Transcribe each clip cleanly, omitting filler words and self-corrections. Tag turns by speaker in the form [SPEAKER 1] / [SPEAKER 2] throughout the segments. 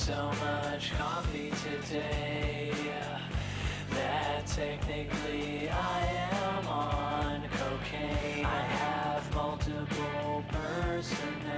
[SPEAKER 1] so much coffee today that technically I am on cocaine. I have multiple personalities,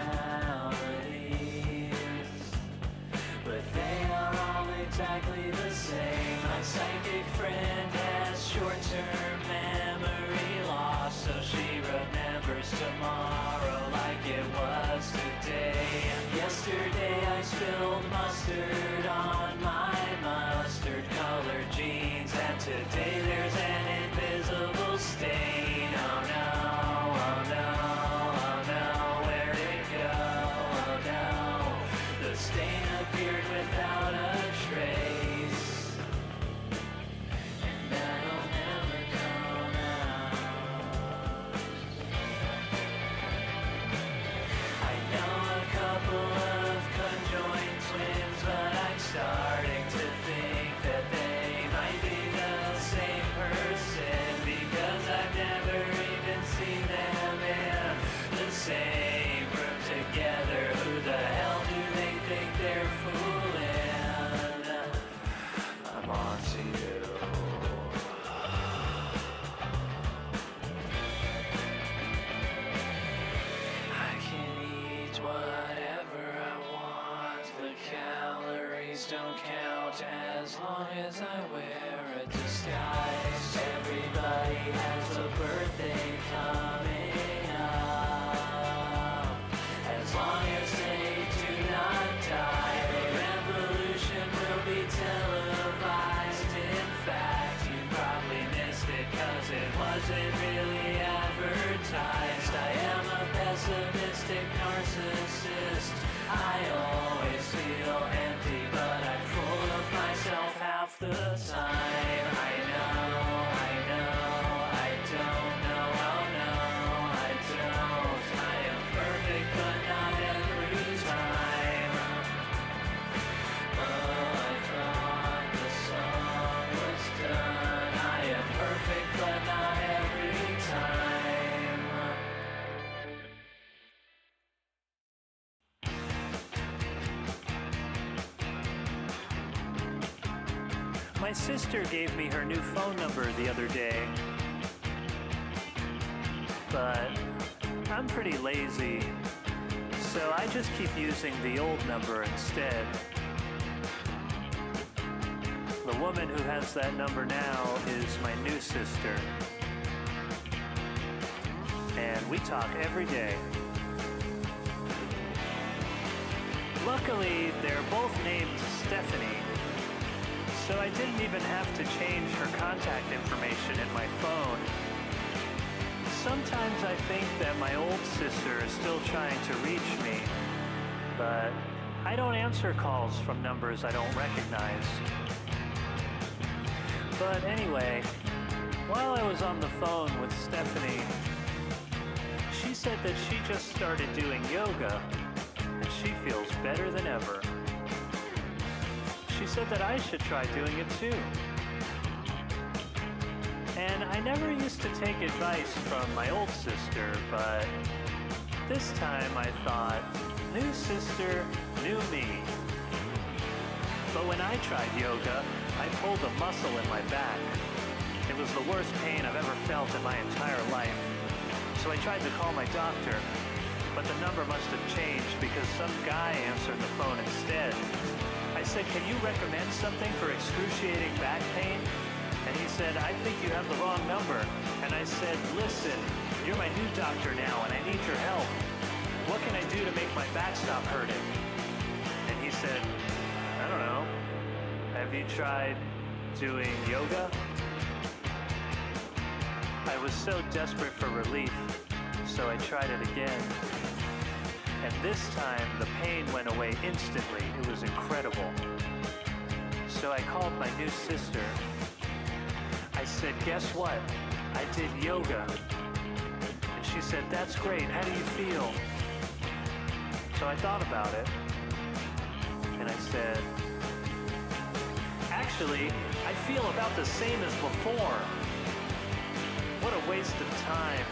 [SPEAKER 1] but they are all exactly the same. My psychic friend has short-term memory loss, so she remembers tomorrow like it was today. Yesterday I spilled mustard on my mustard-colored jeans, and today there's an invisible stain. Oh no, oh no, oh no, where'd it go? Oh no, the stain appeared without a trace, and that'll never come out. I know a couple of conjoined twins, but I'm starting to think that they might be the same person, because I've never even seen them in the same room together. Who the hell do they think they're fooling? I'm on to you. I can eat whatever I want. The calories don't count as long as I wear a disguise. Everybody has a birthday coming up, as long as they do not die. The revolution will be televised. In fact, you probably missed it, 'cause it wasn't really advertised. I am a pessimistic narcissist. I always feel empty, but I'm full of myself half the time. I know, I don't know, oh no, I don't. I am perfect, but not every time. Oh, I thought the song was done. I am perfect, but not every time. My sister gave me her new phone number the other day, but I'm pretty lazy, so I just keep using the old number instead. The woman who has that number now is my new sister, and we talk every day. Luckily, they're both named Stephanie, so I didn't even have to change her contact information in my phone. Sometimes I think that my old sister is still trying to reach me, but I don't answer calls from numbers I don't recognize. But anyway, while I was on the phone with Stephanie, she said that she just started doing yoga, and she feels better than ever. She said that I should try doing it too. And I never used to take advice from my old sister, but this time I thought, new sister, new me. But when I tried yoga, I pulled a muscle in my back. It was the worst pain I've ever felt in my entire life. So I tried to call my doctor, but the number must have changed because some guy answered the phone instead. I said, "Can you recommend something for excruciating back pain?" And he said, "I think you have the wrong number." And I said, "Listen, you're my new doctor now and I need your help. What can I do to make my back stop hurting?" And he said, "I don't know. Have you tried doing yoga?" I was so desperate for relief, so I tried it again. And this time, the pain went away instantly. It was incredible. So I called my new sister. I said, "Guess what? I did yoga." And she said, "That's great. How do you feel?" So I thought about it. And I said, "Actually, I feel about the same as before." What a waste of time.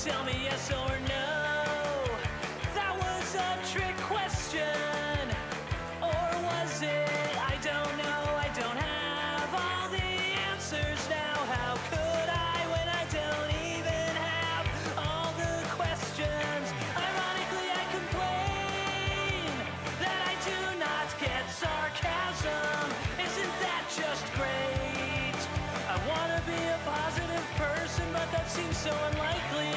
[SPEAKER 1] tell me yes or no. That was a trick question. Or was it? I don't know. I don't have all the answers now. How could I when I don't even have all the questions? Ironically, I complain that I do not get sarcasm. Isn't that just great? I want to be a positive person, but that seems so unlikely.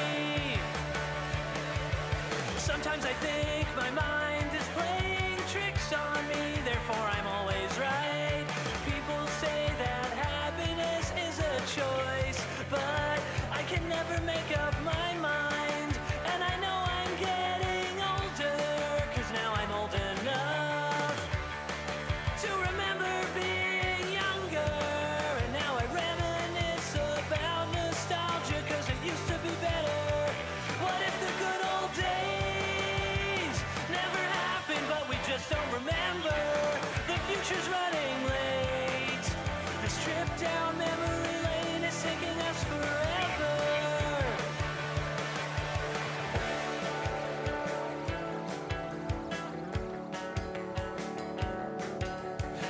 [SPEAKER 1] Sometimes I think my mind is playing tricks on me, therefore I'm always right. People say that happiness is a choice, but I can never make up my mind. And I know I'm getting older, 'cause now I'm old enough to remember being younger. And now I reminisce about nostalgia, 'cause it used to be better. What if the good old days never happened, but we just don't remember? The future's running late. This trip down memory lane is taking us forever.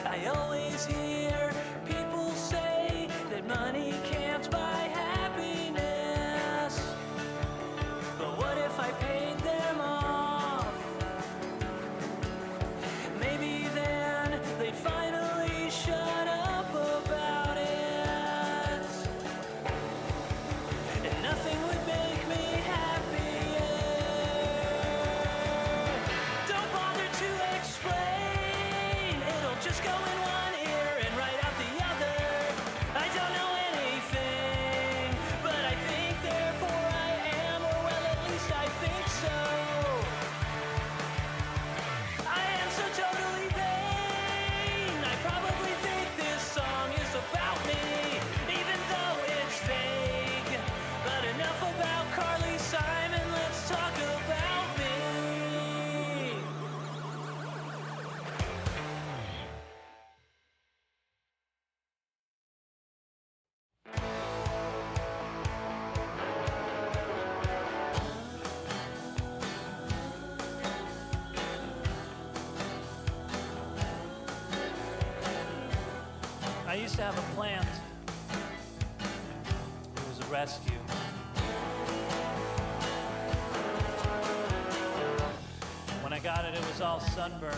[SPEAKER 1] I always hear people say that money can't buy happiness. But what if I paid them off? Maybe then they'd finally shut up about it. And nothing would make me happier. Don't bother to explain. It'll just go in one ear and right out the other. I don't know anything, but I think therefore I am, or well, at least I think so. I am so totally vain. I probably think this song is about me, even though it's vague. But enough about Carly Simon, let's talk about me. I used to have a plant. It was a rescue. When I got it, it was all sunburned.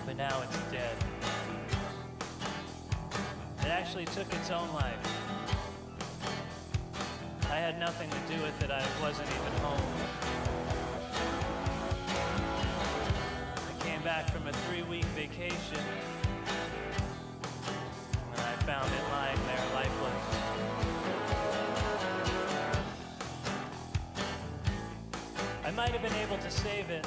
[SPEAKER 1] But now it's dead. It actually took its own life. I had nothing to do with it. I wasn't even home. I came back from a 3-week vacation, and I found it lying there lifeless. I might have been able to save it,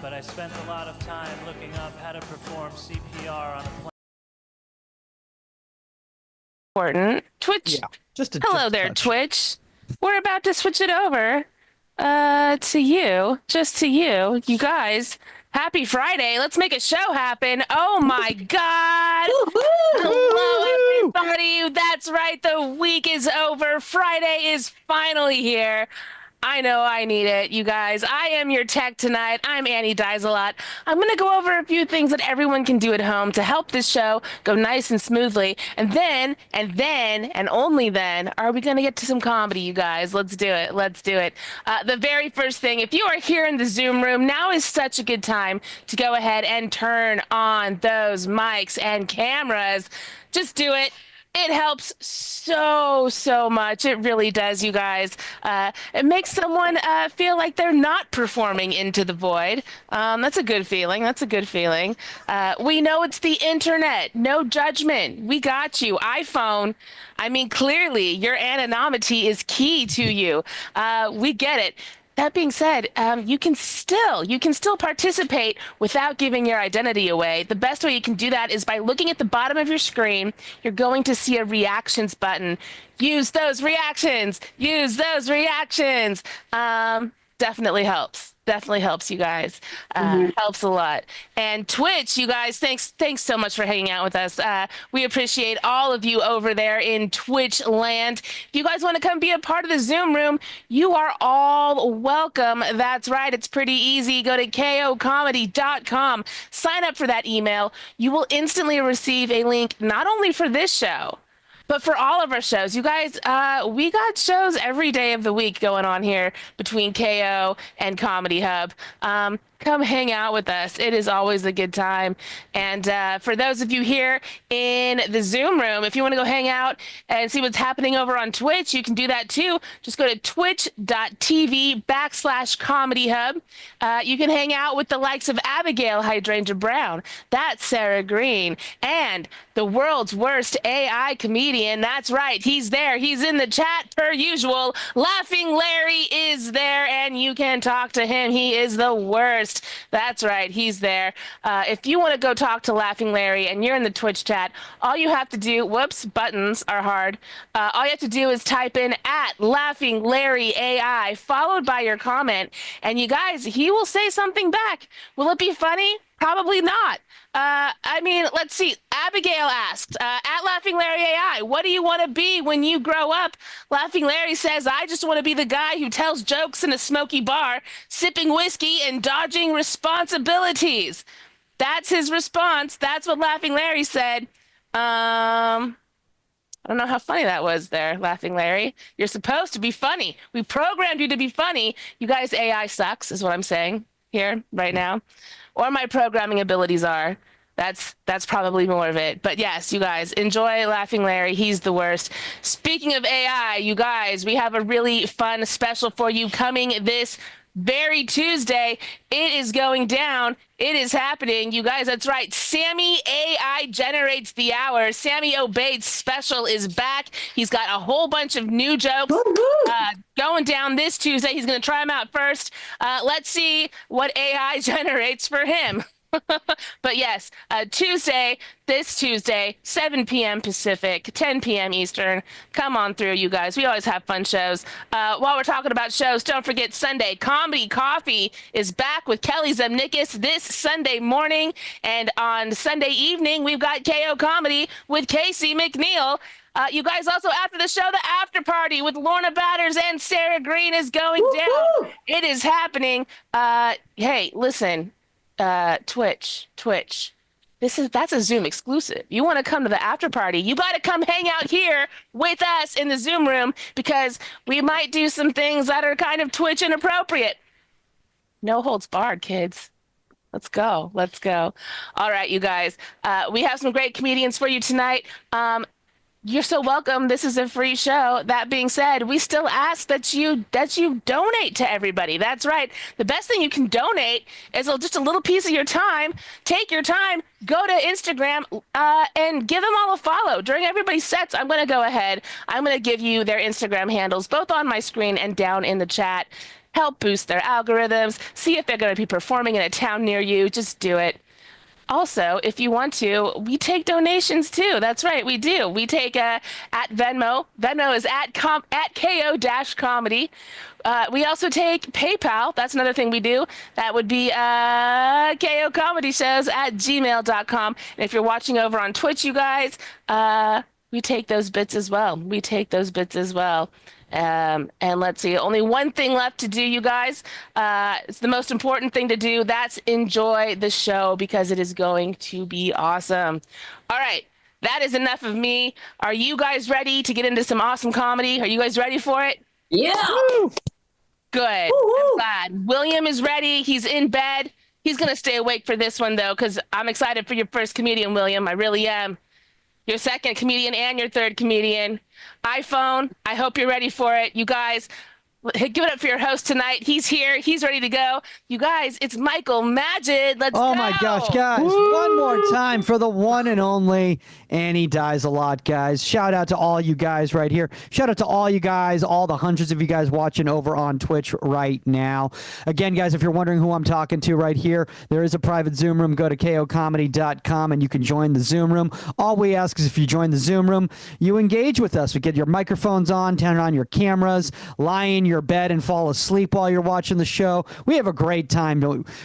[SPEAKER 1] but I spent a lot of time looking up how to perform CPR on a plane.
[SPEAKER 2] Important. Twitch.
[SPEAKER 3] Yeah,
[SPEAKER 2] Hello there,
[SPEAKER 3] touch.
[SPEAKER 2] Twitch. We're about to switch it over to you, just to you. You guys, happy Friday. Let's make a show happen. Oh my God. Hello, everybody. That's right. The week is over. Friday is finally here. I know I need it, you guys. I am your tech tonight. I'm Annie Dies-A-Lot. I'm going to go over a few things that everyone can do at home to help this show go nice and smoothly. And then, and only then, are we going to get to some comedy, you guys. Let's do it. Let's do it. The very first thing, if you are here in the Zoom room, now is such a good time to go ahead and turn on those mics and cameras. Just do it. It helps so much. It really does, you guys. It makes someone feel like they're not performing into the void. That's a good feeling. That's a good feeling. We know it's the internet. No judgment. We got you. iPhone. I mean, clearly, your anonymity is key to you. We get it. That being said, you can still participate without giving your identity away. The best way you can do that is by looking at the bottom of your screen. You're going to see a reactions button. Use those reactions. Use those reactions. definitely helps. Definitely helps, you guys. Helps a lot. And Twitch, you guys, thanks so much for hanging out with us. We appreciate all of you over there in Twitch land. If you guys want to come be a part of the Zoom room, you are all welcome. That's right. It's pretty easy. Go to kocomedy.com. Sign up for that email. You will instantly receive a link not only for this show, but for all of our shows, you guys, we got shows every day of the week going on here between KO and Comedy Hub. Come hang out with us. It is always a good time. And for those of you here in the Zoom room, if you want to go hang out and see what's happening over on Twitch, you can do that too. Just go to twitch.tv/Comedy Hub. You can hang out with the likes of Abigail Hydrangea Brown, that's Sarah Green, and the world's worst AI comedian. That's right. He's there. He's in the chat per usual. Laughing Larry is there, and you can talk to him. He is the worst. That's right. He's there. If you want to go talk to Laughing Larry and you're in the Twitch chat, all you have to do, whoops, buttons are hard. All you have to do is type in at Laughing Larry AI, followed by your comment. And you guys, he will say something back. Will it be funny? Probably not. I mean, let's see. Abigail asked, at Laughing Larry AI, what do you want to be when you grow up? Laughing Larry says, I just want to be the guy who tells jokes in a smoky bar, sipping whiskey and dodging responsibilities. That's his response. That's what Laughing Larry said. I don't know how funny that was there, Laughing Larry. You're supposed to be funny. We programmed you to be funny. You guys, AI sucks, is what I'm saying here right now. Or my programming abilities are. That's probably more of it. But yes, you guys, enjoy Laughing Larry. He's the worst. Speaking of AI, you guys, we have a really fun special for you coming this very Tuesday. It is going down. It is happening. You guys, that's right. Sammy AI generates the hour. Sammy Obeid's special is back. He's got a whole bunch of new jokes going down this Tuesday. He's going to try them out first. Let's see what AI generates for him. But yes, this Tuesday, 7 p.m. Pacific, 10 p.m. Eastern. Come on through, you guys. We always have fun shows. While we're talking about shows, don't forget Sunday Comedy Coffee is back with Kelly Zemnikis this Sunday morning. And on Sunday evening, we've got KO Comedy with Casey McNeil. You guys, also after the show, the after party with Lorna Batters and Sarah Green is going down. It is happening. Hey, listen. Twitch. That's a Zoom exclusive. You want to come to the after party, you got to come hang out here with us in the Zoom room because we might do some things that are kind of Twitch inappropriate. No holds barred, kids. Let's go. All right, you guys. We have some great comedians for you tonight. You're so welcome. This is a free show. That being said, we still ask that you donate to everybody. That's right. The best thing you can donate is just a little piece of your time. Take your time, go to Instagram, and give them all a follow. During everybody's sets, I'm going to go ahead. I'm going to give you their Instagram handles, both on my screen and down in the chat. Help boost their algorithms. See if they're going to be performing in a town near you. Just do it. Also, if you want to, we take donations too. That's right, we do. We take at Venmo. Venmo is at KO-comedy. We also take PayPal. That's another thing we do. That would be KOComedyShows@gmail.com. And if you're watching over on Twitch, you guys, we take those bits as well. And let's see, only one thing left to do, you guys. It's the most important thing to do. That's enjoy the show because it is going to be awesome. All right, that is enough of me. Are you guys ready to get into some awesome comedy? Are you guys ready for it?
[SPEAKER 3] Yeah.
[SPEAKER 2] Woo! Good. I'm glad. William is ready. He's in bed. He's going to stay awake for this one, though, because I'm excited for your first comedian, William. I really am. Your second comedian and your third comedian. iPhone, I hope you're ready for it. You guys, give it up for your host tonight. He's here. He's ready to go. You guys, it's Michael Magid. Let's go.
[SPEAKER 4] Oh, my gosh, guys.
[SPEAKER 2] Woo!
[SPEAKER 4] One more time for the one and only Annie Dies a Lot, guys. Shout out to all you guys right here. Shout out to all you guys, all the hundreds of you guys watching over on Twitch right now. Again, guys, if you're wondering who I'm talking to right here, there is a private Zoom room. Go to kocomedy.com and you can join the Zoom room. All we ask is if you join the Zoom room, you engage with us. We get your microphones on, turn on your cameras, lie in your your bed and fall asleep while you're watching the show. We have a great time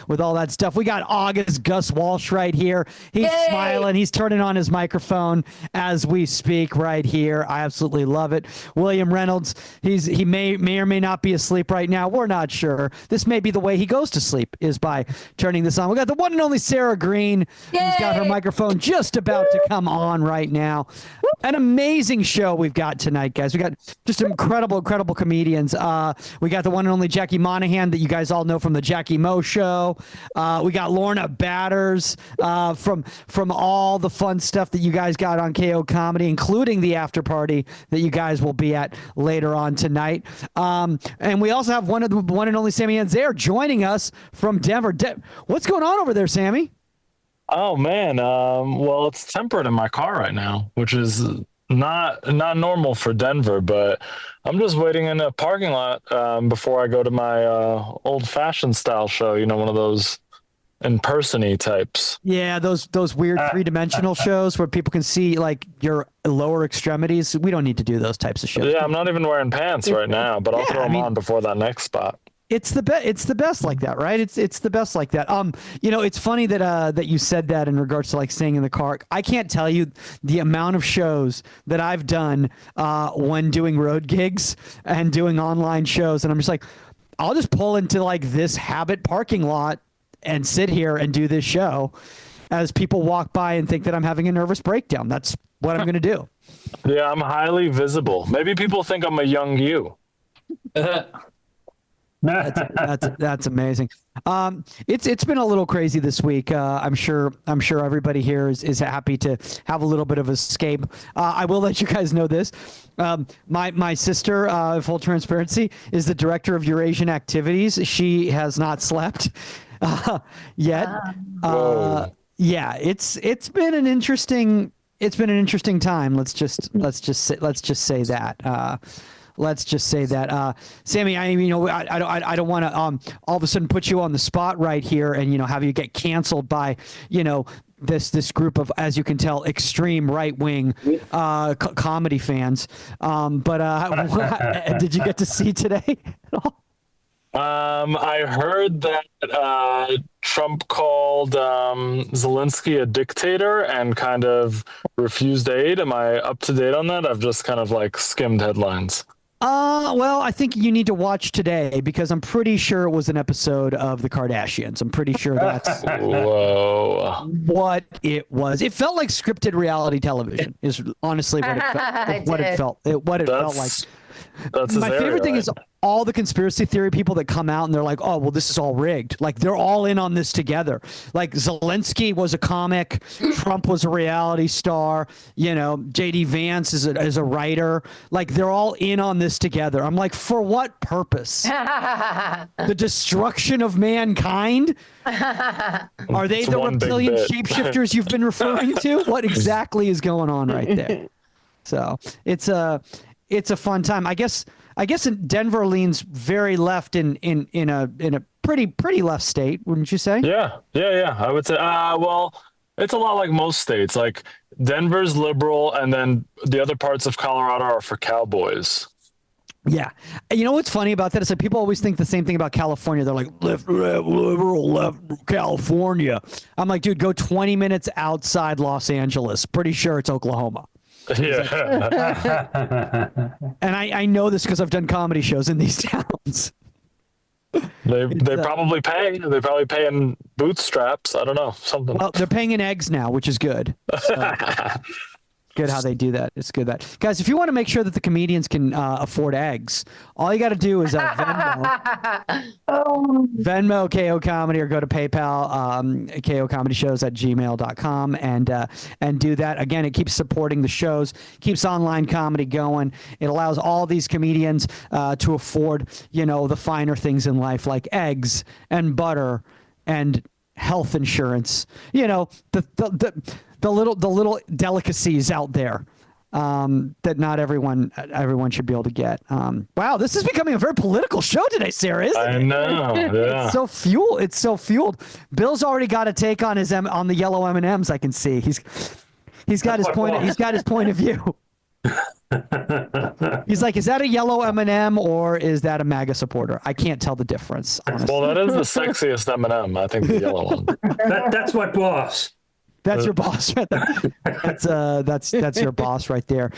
[SPEAKER 4] with all that stuff. We got August Gus Walsh right here. He's smiling. He's turning on his microphone as we speak right here. I absolutely love it. William Reynolds, he may or may not be asleep right now. We're not sure. This may be the way he goes to sleep, is by turning this on. We got the one and only Sarah Green, who's got her microphone just about to come on right now. An amazing show we've got tonight, guys. We got just incredible comedians. We got the one and only Jackie Monahan that you guys all know from the Jackie Mo Show. We got Lorna Batters from all the fun stuff that you guys got on KO Comedy, including the after party that you guys will be at later on tonight. And we also have one and only Sammy Anzaire joining us from Denver. What's going on over there, Sammy?
[SPEAKER 3] Oh man, well, it's tempered in my car right now, which is not normal for Denver, but I'm just waiting in a parking lot before I go to my old-fashioned style show, one of those in-person-y types.
[SPEAKER 4] Yeah, those weird three-dimensional shows where people can see like your lower extremities. We don't need to do those types of shows.
[SPEAKER 3] Yeah, I'm not even wearing pants right now, but I'll throw them on before that next spot.
[SPEAKER 4] It's the best. It's the best like that, right? It's the best like that. It's funny that you said that in regards to like staying in the car. I can't tell you the amount of shows that I've done when doing road gigs and doing online shows, and I'm just like, I'll just pull into like this Habit parking lot and sit here and do this show as people walk by and think that I'm having a nervous breakdown. That's what I'm going to do.
[SPEAKER 3] Yeah, I'm highly visible. Maybe people think I'm a young you.
[SPEAKER 4] That's amazing. It's been a little crazy this week. I'm sure everybody here is happy to have a little bit of escape. I will let you guys know this. My sister, full transparency, is the director of Eurasian activities. She has not slept yet. Yeah, it's been an interesting time. Let's just say that. Let's just say that, Sammy. I don't want to all of a sudden put you on the spot right here and have you get canceled by this group of, as you can tell, extreme right wing comedy fans. But did you get to see today at all?
[SPEAKER 3] I heard that Trump called Zelensky a dictator and kind of refused aid. Am I up to date on that? I've just kind of like skimmed headlines.
[SPEAKER 4] Well, I think you need to watch today because I'm pretty sure it was an episode of The Kardashians. I'm pretty sure that's what it was. It felt like scripted reality television is honestly what it felt. What it felt like.
[SPEAKER 3] That's
[SPEAKER 4] my favorite thing is all the conspiracy theory people that come out and they're like, oh, well, this is all rigged. Like they're all in on this together. Like Zelensky was a comic. Trump was a reality star. JD Vance is a writer. Like they're all in on this together. I'm like, for what purpose? The destruction of mankind? Are they the reptilian shapeshifters you've been referring to? What exactly is going on right there? So it's a fun time. I guess in Denver leans very left in a pretty left state, wouldn't you say?
[SPEAKER 3] Yeah. I would say. Well, it's a lot like most states. Like Denver's liberal, and then the other parts of Colorado are for cowboys.
[SPEAKER 4] Yeah. You know what's funny about that is that people always think the same thing about California. They're like, liberal, left California. I'm like, dude, go 20 minutes outside Los Angeles. Pretty sure it's Oklahoma.
[SPEAKER 3] Yeah.
[SPEAKER 4] And I know this because I've done comedy shows in these towns.
[SPEAKER 3] They probably pay. They probably pay in bootstraps. I don't know, something.
[SPEAKER 4] Well, they're paying in eggs now, which is good. Good how they do that. It's good that guys. If you want to make sure that the comedians can afford eggs, all you got to do is Venmo KO Comedy or go to PayPal KOComedyShows@gmail.com and do that. Again, it keeps supporting the shows, keeps online comedy going. It allows all these comedians to afford the finer things in life like eggs and butter and health insurance. The little delicacies out there that not everyone should be able to get. Wow, this is becoming a very political show today, Sarah. Isn't it?
[SPEAKER 3] I know. Yeah.
[SPEAKER 4] It's so fueled. Bill's already got a take on on the yellow M&Ms. I can see he's got his point. He's got his point of view. He's like, is that a yellow M&M or is that a MAGA supporter? I can't tell the difference, honestly.
[SPEAKER 3] Well, that is the sexiest M&M. I think the yellow one.
[SPEAKER 5] That's my boss.
[SPEAKER 4] That's your boss right there. That's your boss right there.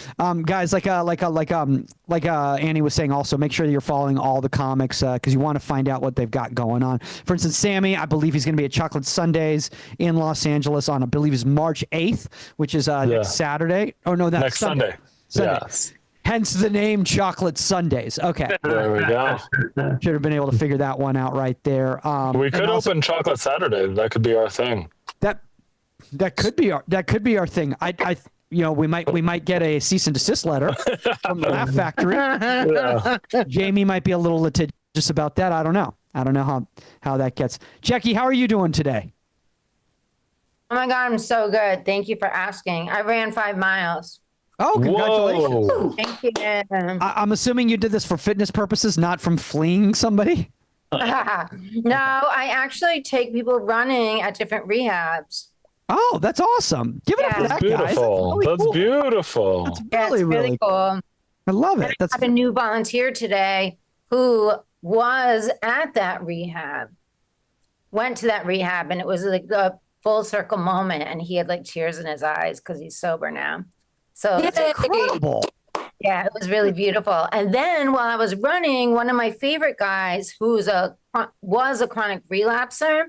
[SPEAKER 4] Guys, like Annie was saying, also make sure that you're following all the comics because you want to find out what they've got going on. For instance, Sammy, I believe he's going to be at Chocolate Sundays in Los Angeles on, I believe, is March 8th, which is next Saturday. Oh no, that's
[SPEAKER 3] next Sunday. Yes.
[SPEAKER 4] Hence the name Chocolate Sundays. Okay.
[SPEAKER 3] There we go.
[SPEAKER 4] Should have been able to figure that one out right there.
[SPEAKER 3] We could open Chocolate Saturday. That could be our thing.
[SPEAKER 4] That could be our thing. We might get a cease and desist letter from the Laugh Factory.
[SPEAKER 3] Yeah.
[SPEAKER 4] Jamie might be a little litigious about that. I don't know how that gets. Jackie, how are you doing today?
[SPEAKER 6] Oh my God, I'm so good. Thank you for asking. I ran 5 miles.
[SPEAKER 4] Oh, congratulations.
[SPEAKER 3] Whoa.
[SPEAKER 6] Thank you.
[SPEAKER 4] I'm assuming you did this for fitness purposes, not from fleeing somebody?
[SPEAKER 6] No, I actually take people running at different rehabs.
[SPEAKER 4] Oh, that's awesome. Give it up for that, guys.
[SPEAKER 3] That's beautiful.
[SPEAKER 4] That's
[SPEAKER 6] Yeah,
[SPEAKER 4] really,
[SPEAKER 6] it's really cool.
[SPEAKER 4] I love it.
[SPEAKER 6] I
[SPEAKER 4] That's
[SPEAKER 6] have a new volunteer today who was at that rehab, went to that rehab, and it was like a full circle moment. And he had like tears in his eyes because he's sober now. So
[SPEAKER 4] it's incredible.
[SPEAKER 6] yeah, it was really beautiful. And then while I was running, one of my favorite guys was a chronic relapser,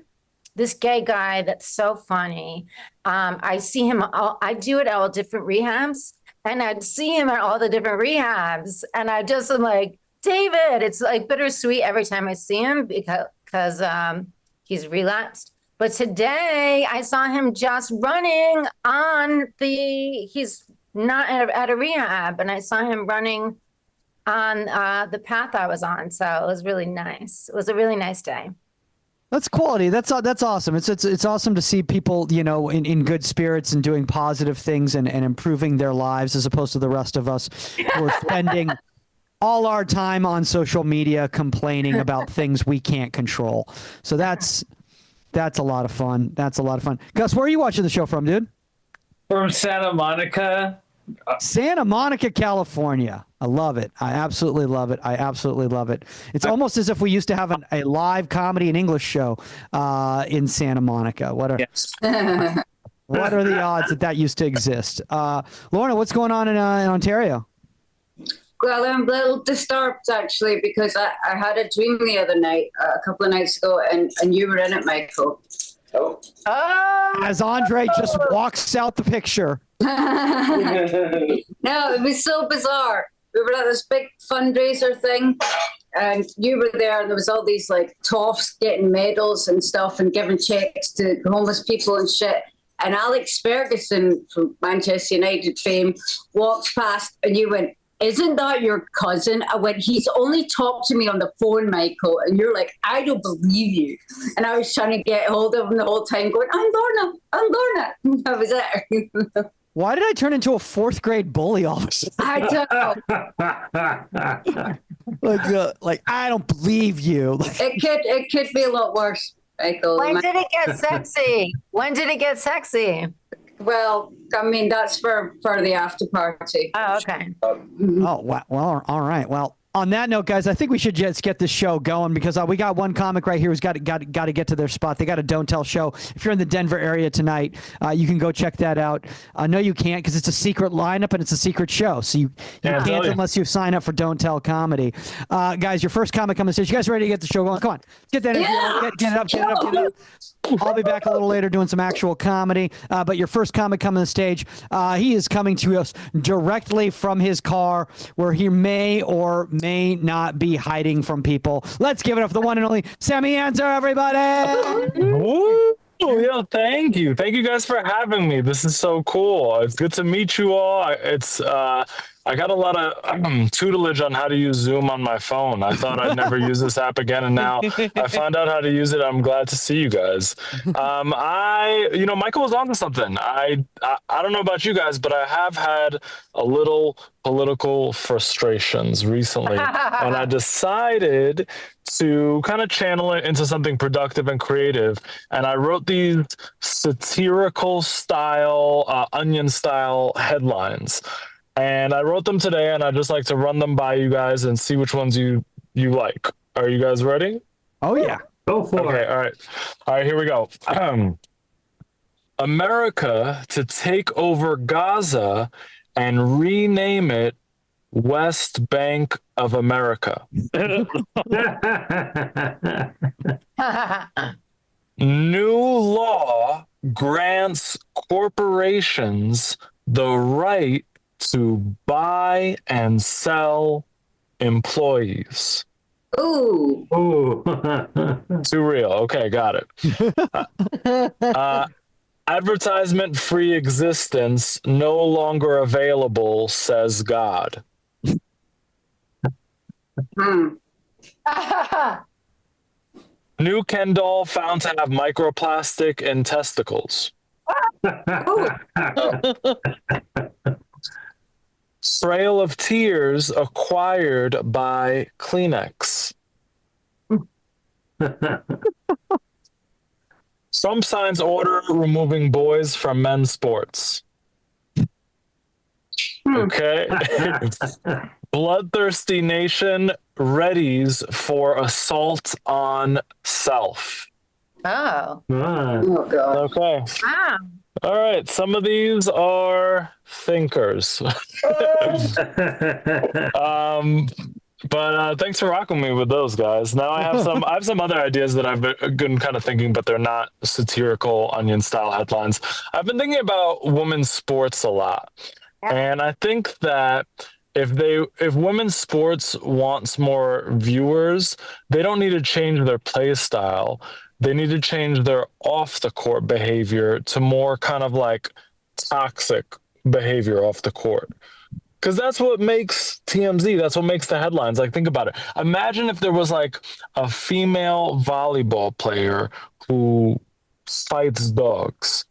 [SPEAKER 6] this gay guy that's so funny. I see him, I do it at all different rehabs, and I'd see him at all the different rehabs. And I just am like, David, it's like bittersweet every time I see him because he's relapsed. But today I saw him just running he's not at a rehab, and I saw him running on the path I was on. So it was really nice. It was a really nice day.
[SPEAKER 4] That's quality. That's awesome. It's awesome to see people, in good spirits and doing positive things and improving their lives, as opposed to the rest of us who are spending all our time on social media complaining about things we can't control. So that's a lot of fun. That's a lot of fun. Gus, where are you watching the show from, dude?
[SPEAKER 5] From Santa Monica.
[SPEAKER 4] Santa Monica, California. I love it. I absolutely love it. I absolutely love it. It's almost as if we used to have a live comedy and English show in Santa Monica. What are the odds that used to exist? Lorna, what's going on in Ontario?
[SPEAKER 7] Well, I'm a little disturbed actually because I had a dream the other night, a couple of nights ago, and you were in it, Michael.
[SPEAKER 6] Oh,
[SPEAKER 4] As Andre just walks out the picture.
[SPEAKER 7] No, it was so bizarre. We were at this big fundraiser thing, and you were there, and there was all these like toffs getting medals and stuff and giving checks to homeless people and shit. And Alex Ferguson from Manchester United fame walks past, and you went, "Isn't that your cousin?" I went, "He's only talked to me on the phone, Michael." And you're like, "I don't believe you." And I was trying to get hold of him the whole time going, I'm Lorna. That was it.
[SPEAKER 4] Why did I turn into a 4th grade bully all of a sudden?
[SPEAKER 7] I don't know.
[SPEAKER 4] Like I don't believe you.
[SPEAKER 7] It could be a lot worse, Michael.
[SPEAKER 6] when did it get sexy? When did it get sexy?
[SPEAKER 7] Well, I mean, that's for the after party.
[SPEAKER 6] Oh, okay.
[SPEAKER 4] Oh, well, all right. Well, on that note, guys, I think we should just get this show going because we got one comic right here who's got to get to their spot. They got a Don't Tell show. If you're in the Denver area tonight, you can go check that out. No, you can't because it's a secret lineup and it's a secret show. So you can't unless you sign up for Don't Tell Comedy. Guys, your first comic on the stage. You guys ready to get the show going? Come on. Get that energy. Get it up. I'll be back a little later doing some actual comedy. But your first comic coming to the stage, he is coming to us directly from his car where he may or may not be hiding from people. Let's give it up for the one and only Sammy Answer, everybody.
[SPEAKER 3] Woo! Yeah, thank you. Thank you guys for having me. This is so cool. It's good to meet you all. I got a lot of tutelage on how to use Zoom on my phone. I thought I'd never use this app again, and now I found out how to use it. I'm glad to see you guys. Michael was onto something. I don't know about you guys, but I have had a little political frustrations recently, and I decided to kind of channel it into something productive and creative. And I wrote these satirical style, onion style headlines. And I wrote them today, and I'd just like to run them by you guys and see which ones you like. Are you guys ready?
[SPEAKER 4] Oh yeah.
[SPEAKER 5] Go for
[SPEAKER 3] Okay,
[SPEAKER 5] it.
[SPEAKER 3] all right, here we go. America to take over Gaza and rename it West Bank of America. New law grants corporations the right to buy and sell employees.
[SPEAKER 7] Ooh.
[SPEAKER 5] Ooh.
[SPEAKER 3] Too real. Okay, got it. Advertisement free existence no longer available, says God.
[SPEAKER 7] Hmm.
[SPEAKER 3] New Ken doll found to have microplastic in testicles. Trail of tears acquired by Kleenex. Some signs order removing boys from men's sports. Okay. Bloodthirsty nation readies for assault on self.
[SPEAKER 6] Oh.
[SPEAKER 7] Oh, God.
[SPEAKER 3] Okay.
[SPEAKER 6] Wow.
[SPEAKER 3] All right. Some of these are thinkers. But thanks for rocking me with those guys. Now I have some other ideas that I've been kind of thinking, but they're not satirical onion style headlines. I've been thinking about women's sports a lot. And I think that if women's sports wants more viewers, they don't need to change their play style. They need to change their off the court behavior to more kind of like toxic behavior off the court. Because that's what makes TMZ. That's what makes the headlines. Like, think about it. Imagine if there was like a female volleyball player who fights dogs.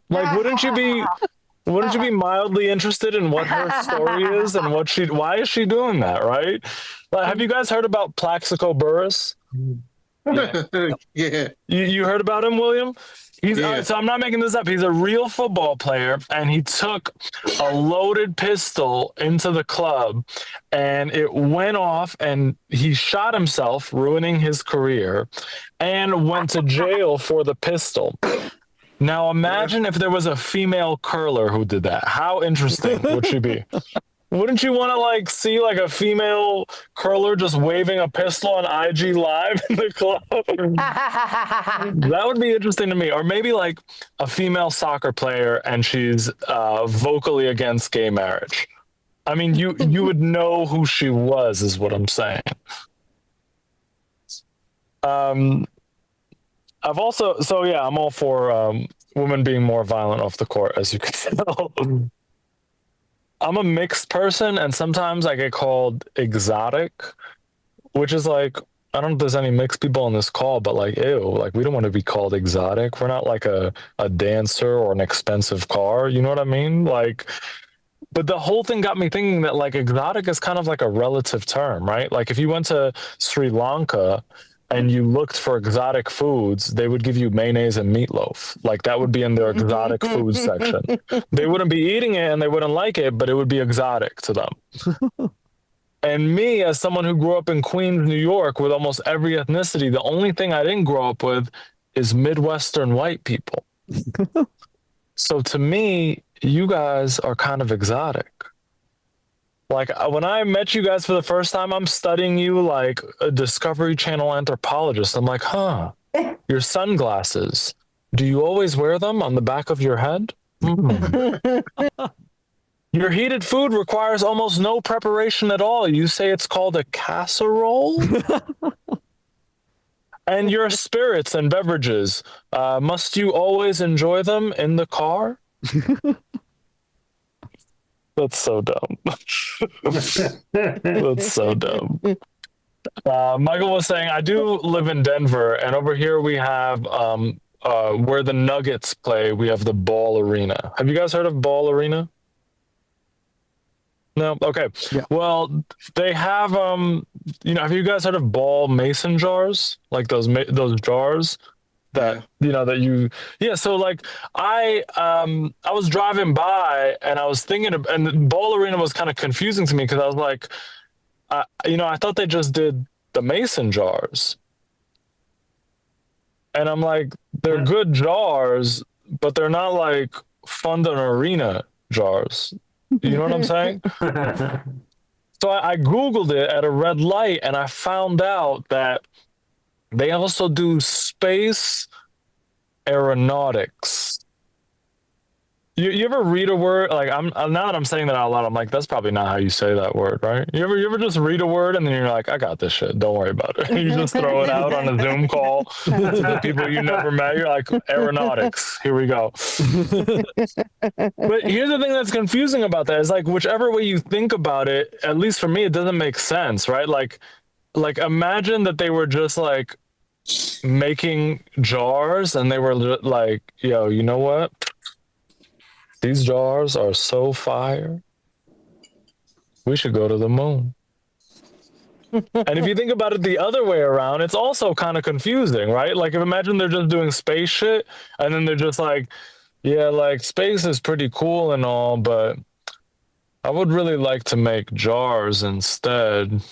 [SPEAKER 3] Like, wouldn't you be mildly interested in what her story is and why is she doing that, right? Like, have you guys heard about Plaxico Burress?
[SPEAKER 8] Yeah.
[SPEAKER 3] You heard about him, William? So I'm not making this up. He's a real football player, and he took a loaded pistol into the club, and it went off, and he shot himself, ruining his career, and went to jail for the pistol. Now imagine if there was a female curler who did that. How interesting would she be? Wouldn't you want to like see like a female curler just waving a pistol on IG Live in the club? That would be interesting to me. Or maybe like a female soccer player and she's vocally against gay marriage. I mean, you would know who she was, is what I'm saying. I'm all for women being more violent off the court, as you can tell. I'm a mixed person, and sometimes I get called exotic, which is like, I don't know if there's any mixed people on this call, but like, ew, like we don't want to be called exotic. We're not like a dancer or an expensive car. You know what I mean? Like, but the whole thing got me thinking that like exotic is kind of like a relative term, right? Like if you went to Sri Lanka and you looked for exotic foods, they would give you mayonnaise and meatloaf. Like that would be in their exotic foods section. They wouldn't be eating it and they wouldn't like it, but it would be exotic to them. And me, as someone who grew up in Queens, New York, with almost every ethnicity, the only thing I didn't grow up with is Midwestern white people. So to me, you guys are kind of exotic. Like when I met you guys for the first time, I'm studying you like a Discovery Channel anthropologist. I'm like, your sunglasses. Do you always wear them on the back of your head? Your heated food requires almost no preparation at all. You say it's called a casserole? And your spirits and beverages, must you always enjoy them in the car? That's so dumb. That's so dumb. Michael was saying, I do live in Denver, and over here we have where the Nuggets play, we have the Ball Arena. Have you guys heard of Ball Arena? No? Okay.
[SPEAKER 4] Yeah.
[SPEAKER 3] Well, they have, have you guys heard of ball mason jars? Like those jars? that that you so like I was driving by and I was thinking and the Bowl Arena was kind of confusing to me because I was like I thought they just did the mason jars, and I'm like, they're good jars, but they're not like fund an arena jars, you know what I'm saying? So I googled it at a red light and I found out that they also do space aeronautics. You ever read a word like I'm now that I'm saying that out loud, I'm like, that's probably not how you say that word, right? You ever just read a word and then you're like, I got this shit, don't worry about it. You just throw it out on a Zoom call to the people you never met. You're like, aeronautics, here we go. But here's the thing that's confusing about that is like whichever way you think about it, at least for me, it doesn't make sense, right? Like imagine that they were just like making jars and they were like, yo, you know what? These jars are so fire. We should go to the moon. And if you think about it the other way around, it's also kind of confusing, right? Like, if imagine they're just doing space shit, and then they're just like, yeah, like space is pretty cool and all, but I would really like to make jars instead.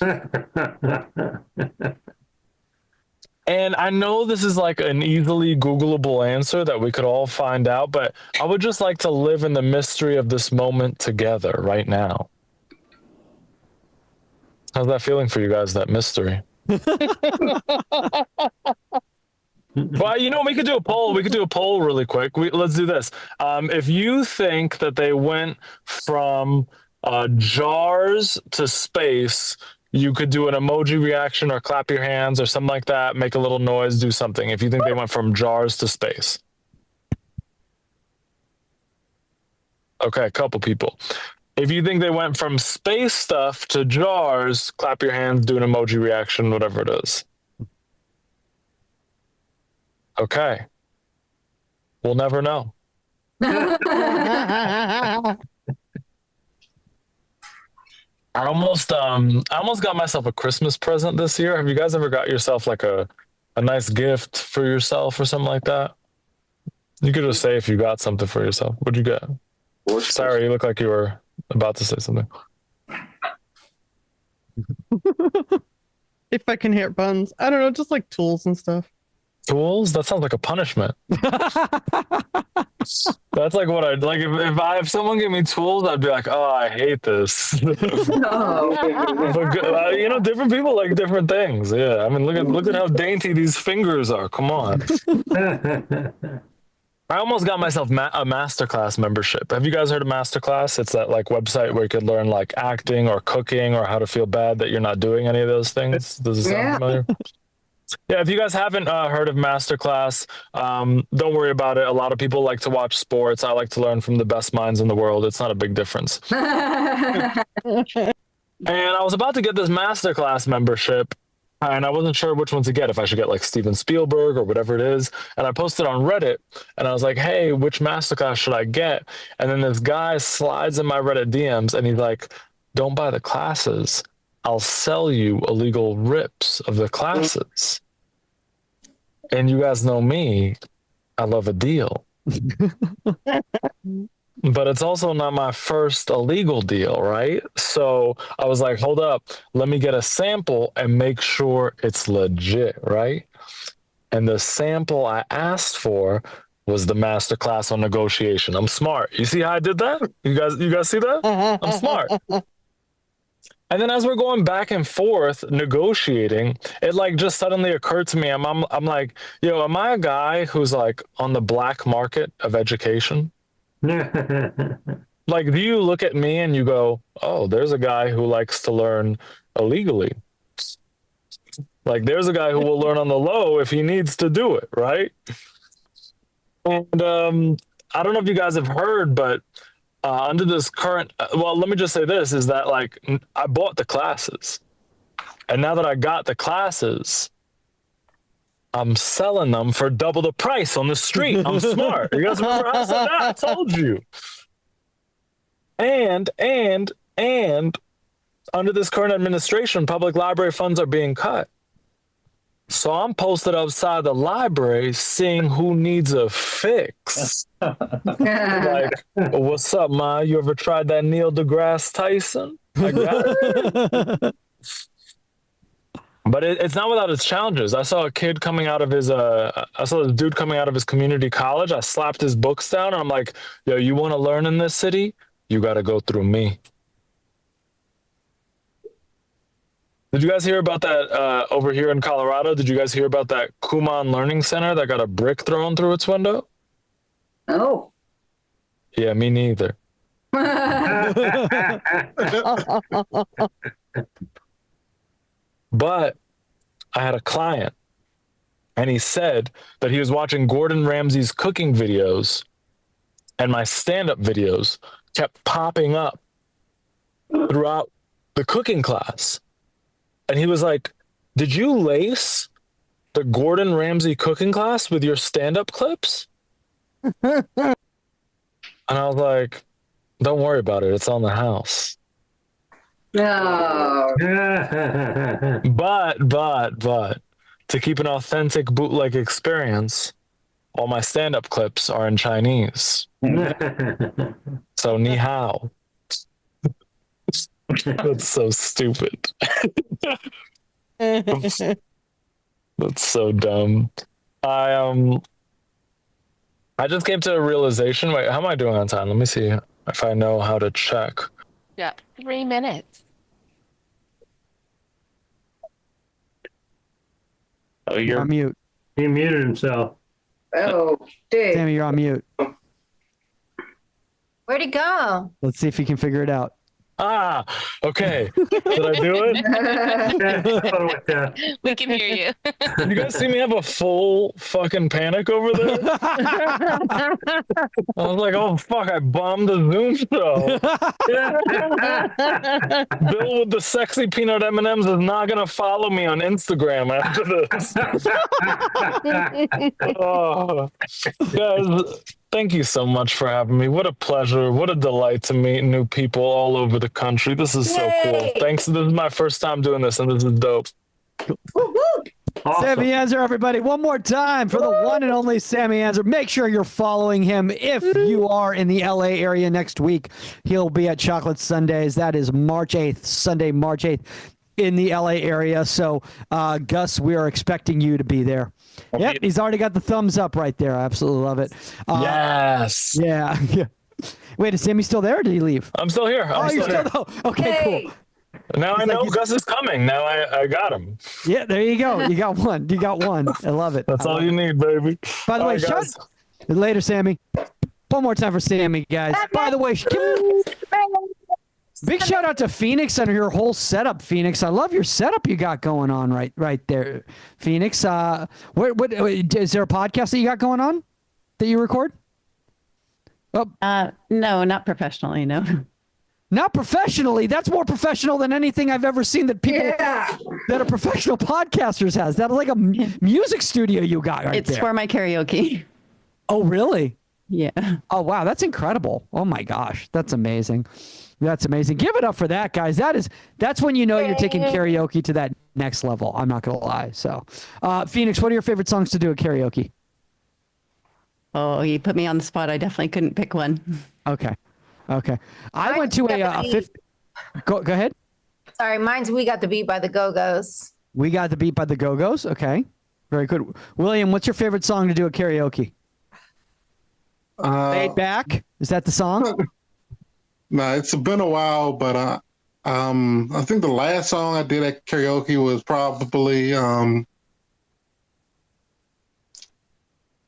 [SPEAKER 3] And I know this is like an easily Googleable answer that we could all find out, but I would just like to live in the mystery of this moment together right now. How's that feeling for you guys, that mystery? Well, we could do a poll. We could do a poll really quick. Let's do this. If you think that they went from jars to space, you could do an emoji reaction or clap your hands or something like that, make a little noise, do something. If you think they went from jars to space. Okay, a couple people. If you think they went from space stuff to jars, clap your hands, do an emoji reaction, whatever it is. Okay. We'll never know. I almost got myself a Christmas present this year. Have you guys ever got yourself like a nice gift for yourself or something like that? You could just say if you got something for yourself. What'd you get? Sarah, you look like you were about to say something.
[SPEAKER 8] If I can hear buns. I don't know, just like tools and stuff.
[SPEAKER 3] Tools? That sounds like a punishment. That's like what I'd like if someone gave me tools, I'd be like, oh, I hate this.
[SPEAKER 7] No.
[SPEAKER 3] But, different people like different things. Yeah, I mean, look at how dainty these fingers are. Come on. I almost got myself a masterclass membership. Have you guys heard of masterclass? It's that like website where you could learn like acting or cooking or how to feel bad that you're not doing any of those things. Does it sound familiar? Yeah, if you guys haven't heard of masterclass, don't worry about it. A lot of people like to watch sports. I like to learn from the best minds in the world. It's not a big difference. And I was about to get this masterclass membership, and I wasn't sure which one to get, if I should get like Steven Spielberg or whatever it is. And I posted on Reddit, and I was like, hey, which masterclass should I get? And then this guy slides in my Reddit DMs, and he's like, don't buy the classes. I'll sell you illegal rips of the classes. And you guys know me, I love a deal. But it's also not my first illegal deal, right? So I was like, hold up, let me get a sample and make sure it's legit, right? And the sample I asked for was the masterclass on negotiation. I'm smart. You see how I did that? You guys see that? I'm smart. And then as we're going back and forth negotiating, it like just suddenly occurred to me, I'm like, yo, am I a guy who's like on the black market of education? Like, do you look at me and you go, oh, there's a guy who likes to learn illegally. Like, there's a guy who will learn on the low if he needs to do it, right? And I don't know if you guys have heard, but under this current, well, let me just say this, is that like I bought the classes. And now that I got the classes, I'm selling them for double the price on the street. I'm smart. You guys remember I said that? I told you. And under this current administration, public library funds are being cut. So I'm posted outside the library seeing who needs a fix. Like, what's up, Ma? You ever tried that Neil deGrasse Tyson? I got it. But it's not without its challenges. I saw a kid coming out of his I saw this dude coming out of his community college. I slapped his books down and I'm like, yo, you want to learn in this city? You got to go through me. Did you guys hear about that over here in Colorado? Did you guys hear about that Kumon Learning Center that got a brick thrown through its window?
[SPEAKER 7] Oh.
[SPEAKER 3] Yeah, me neither. But I had a client and he said that he was watching Gordon Ramsay's cooking videos and my stand-up videos kept popping up throughout the cooking class. And he was like, did you lace the Gordon Ramsay cooking class with your stand-up clips? And I was like, don't worry about it. It's on the house.
[SPEAKER 7] No.
[SPEAKER 3] But to keep an authentic bootleg experience, all my stand-up clips are in Chinese. So ni hao. That's so stupid. That's so dumb. I just came to a realization. Wait, how am I doing on time? Let me see if I know how to check.
[SPEAKER 2] Yeah, 3 minutes.
[SPEAKER 5] Oh,
[SPEAKER 4] You're on mute.
[SPEAKER 5] he muted himself.
[SPEAKER 7] Oh, dude.
[SPEAKER 4] Sammy, you're on mute.
[SPEAKER 6] Where'd he go?
[SPEAKER 4] Let's see if you can figure it out.
[SPEAKER 3] Ah, okay. Did I do it?
[SPEAKER 2] We can hear you.
[SPEAKER 3] Did you guys see me have a full fucking panic over there? I was like, oh fuck, I bombed the Zoom show. Bill with the sexy peanut M&Ms is not gonna follow me on Instagram after this. Oh, guys, thank you so much for having me. What a pleasure. What a delight to meet new people all over the country. This is so cool. Thanks. This is my first time doing this, and this is dope.
[SPEAKER 5] Awesome.
[SPEAKER 4] Sammy Anser, everybody. One more time for the one and only Sammy Anser. Make sure you're following him if you are in the LA area next week. He'll be at Chocolate Sundays. That is March 8th, Sunday, March 8th in the LA area. So, Gus, we are expecting you to be there. Yep, he's already got the thumbs up right there. I absolutely love it.
[SPEAKER 3] Yes.
[SPEAKER 4] Yeah. Wait, is Sammy still there or did he leave?
[SPEAKER 3] I'm still here.
[SPEAKER 4] You're still there. Okay, cool.
[SPEAKER 3] Now I know Gus is coming. Now I got him.
[SPEAKER 4] Yeah, there you go. You got one. You got one. I love it.
[SPEAKER 3] That's all you need, baby.
[SPEAKER 4] By the way,
[SPEAKER 3] guys.
[SPEAKER 4] later, Sammy. One more time for Sammy, guys. By the way, big shout out to Phoenix and your whole setup, Phoenix. I love your setup you got going on right there, Phoenix. What is there a podcast that you got going on that you record?
[SPEAKER 9] No, not professionally. No.
[SPEAKER 4] Not professionally. That's more professional than anything I've ever seen that people that are professional podcasters has. That's like a music studio you got right
[SPEAKER 9] It's
[SPEAKER 4] there.
[SPEAKER 9] for my karaoke.
[SPEAKER 4] Oh, really?
[SPEAKER 9] Yeah.
[SPEAKER 4] Oh, wow. That's incredible. Oh my gosh. That's amazing. That's amazing. Give it up for that, guys. That's when you know you're taking karaoke to that next level. I'm not going to lie. So, Phoenix, what are your favorite songs to do at karaoke?
[SPEAKER 9] Oh, you put me on the spot. I definitely couldn't pick one.
[SPEAKER 4] Okay. I went to a 50. Go ahead.
[SPEAKER 6] Sorry, mine's We Got the Beat by the Go-Go's.
[SPEAKER 4] We Got the Beat by the Go-Go's. Okay. Very good. William, what's your favorite song to do at karaoke? Laid Back? Is that the song?
[SPEAKER 10] No, it's been a while, but I think the last song I did at karaoke was probably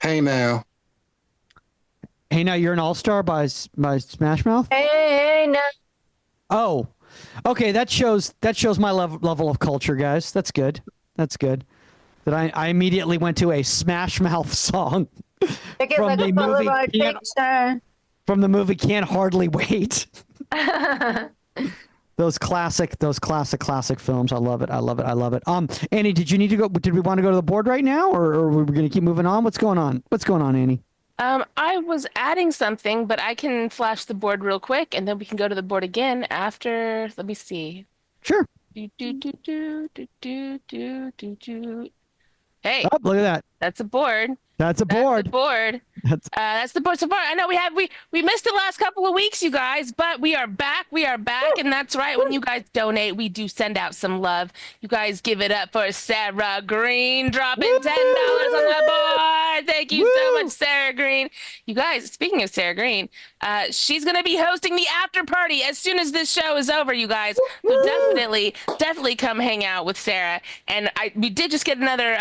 [SPEAKER 10] Hey Now.
[SPEAKER 4] Hey Now You're an All-Star by Smash Mouth?
[SPEAKER 6] Hey, no.
[SPEAKER 4] Oh. Okay, that shows my level of culture, guys. That's good. That I immediately went to a Smash Mouth song
[SPEAKER 6] Pick it like a Polaroid picture.
[SPEAKER 4] from the movie Can't Hardly Wait. Those classic films. I love it. Annie, did we want to go to the board right now or are we going to keep moving on? What's going on, Annie?
[SPEAKER 2] I was adding something, but I can flash the board real quick, and then we can go to the board again after. Let me see.
[SPEAKER 4] Sure.
[SPEAKER 2] Hey,
[SPEAKER 4] Oh, look at that.
[SPEAKER 2] that's a board.
[SPEAKER 4] That's a board.
[SPEAKER 2] That's the board. That's the board so far. I know we missed the last couple of weeks, you guys, but we are back. We are back, and that's right. When you guys donate, we do send out some love. You guys give it up for Sarah Green, dropping $10 on the board. Thank you so much, Sarah Green. You guys, speaking of Sarah Green, she's gonna be hosting the after party as soon as this show is over, you guys. So definitely come hang out with Sarah. And we did just get another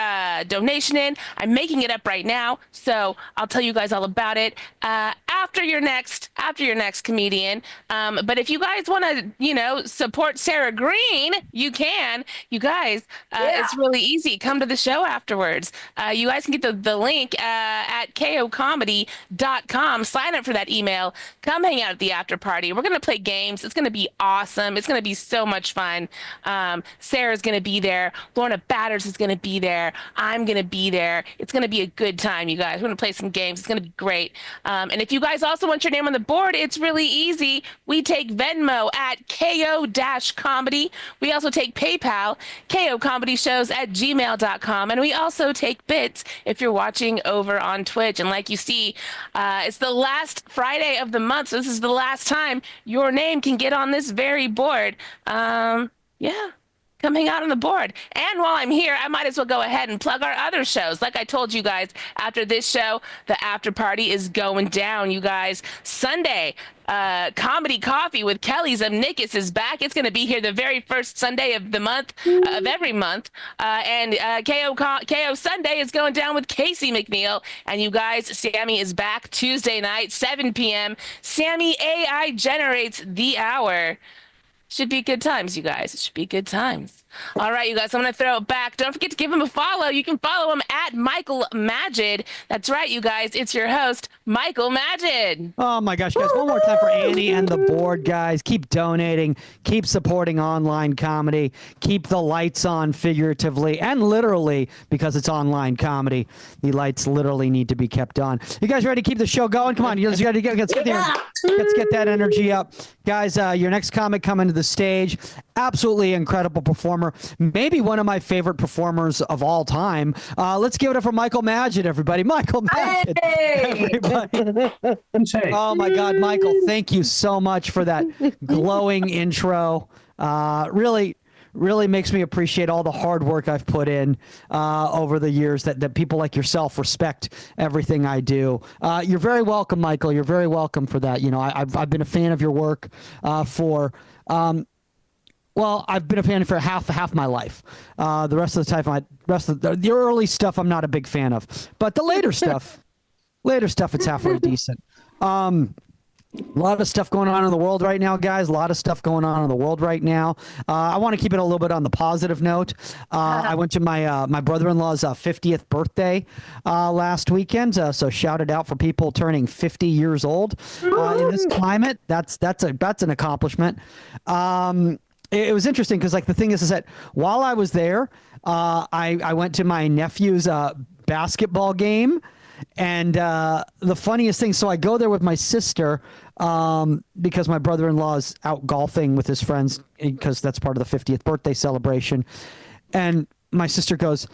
[SPEAKER 2] donation in. I'm making it up right now, so I'll tell you guys all about it after your next comedian. But if you guys want to support Sarah Green, you can. You guys, it's really easy. Come to the show afterwards. You guys can get the link at kocomedy.com. Sign up for that email. Come hang out at the after party. We're gonna play games. It's gonna be awesome. It's gonna be so much fun. Sarah's gonna be there. Lorna Batters is gonna be there. I'm gonna be there. It's gonna be a good time, you guys. We're gonna play some games. It's gonna be great. And if you guys also want your name on the board, it's really easy. We take Venmo at ko-comedy. We also take PayPal, kocomedyshows@gmail.com. And we also take bits if you're watching over on Twitch. And like you see, it's the last Friday of the month. So this is the last time your name can get on this very board. Yeah. Come hang out on the board. And while I'm here, I might as well go ahead and plug our other shows. Like I told you guys, after this show, the after party is going down, you guys. Sunday, Comedy Coffee with Kelly Zamnikis is back. It's going to be here the very first Sunday of the month, of every month. And KO Sunday is going down with Casey McNeil. And you guys, Sammy is back Tuesday night, 7 p.m. Sammy AI generates the hour. Should be good times, you guys. It should be good times. All right, you guys, I'm going to throw it back. Don't forget to give him a follow. You can follow him at Michael Magid. That's right, you guys. It's your host, Michael Magid.
[SPEAKER 4] Oh, my gosh, guys. One more time for Annie and the board, guys. Keep donating. Keep supporting online comedy. Keep the lights on figuratively and literally because it's online comedy. The lights literally need to be kept on. You guys ready to keep the show going? Come on. Let's get that energy up. Guys, your next comic coming to the stage. Absolutely incredible performer. Maybe one of my favorite performers of all time. Let's give it up for Michael Magid, everybody. Michael Magid.
[SPEAKER 5] Hey!
[SPEAKER 4] Everybody. Oh, my God, Michael, thank you so much for that glowing intro. Really makes me appreciate all the hard work I've put in over the years that people like yourself respect everything I do. You're very welcome, Michael. You're very welcome for that. You know, I've been a fan of your work well, I've been a fan for half my life. The rest of the time, the early stuff, I'm not a big fan of. But the later stuff, it's halfway decent. A lot of stuff going on in the world right now, guys. A lot of stuff going on in the world right now. I want to keep it a little bit on the positive note. I went to my brother-in-law's 50th birthday last weekend. So shout it out for people turning 50 years old in this climate. That's an accomplishment. It was interesting because, like, the thing is that while I was there, I went to my nephew's basketball game, and the funniest thing. So I go there with my sister because my brother-in-law is out golfing with his friends because that's part of the 50th birthday celebration, and my sister goes,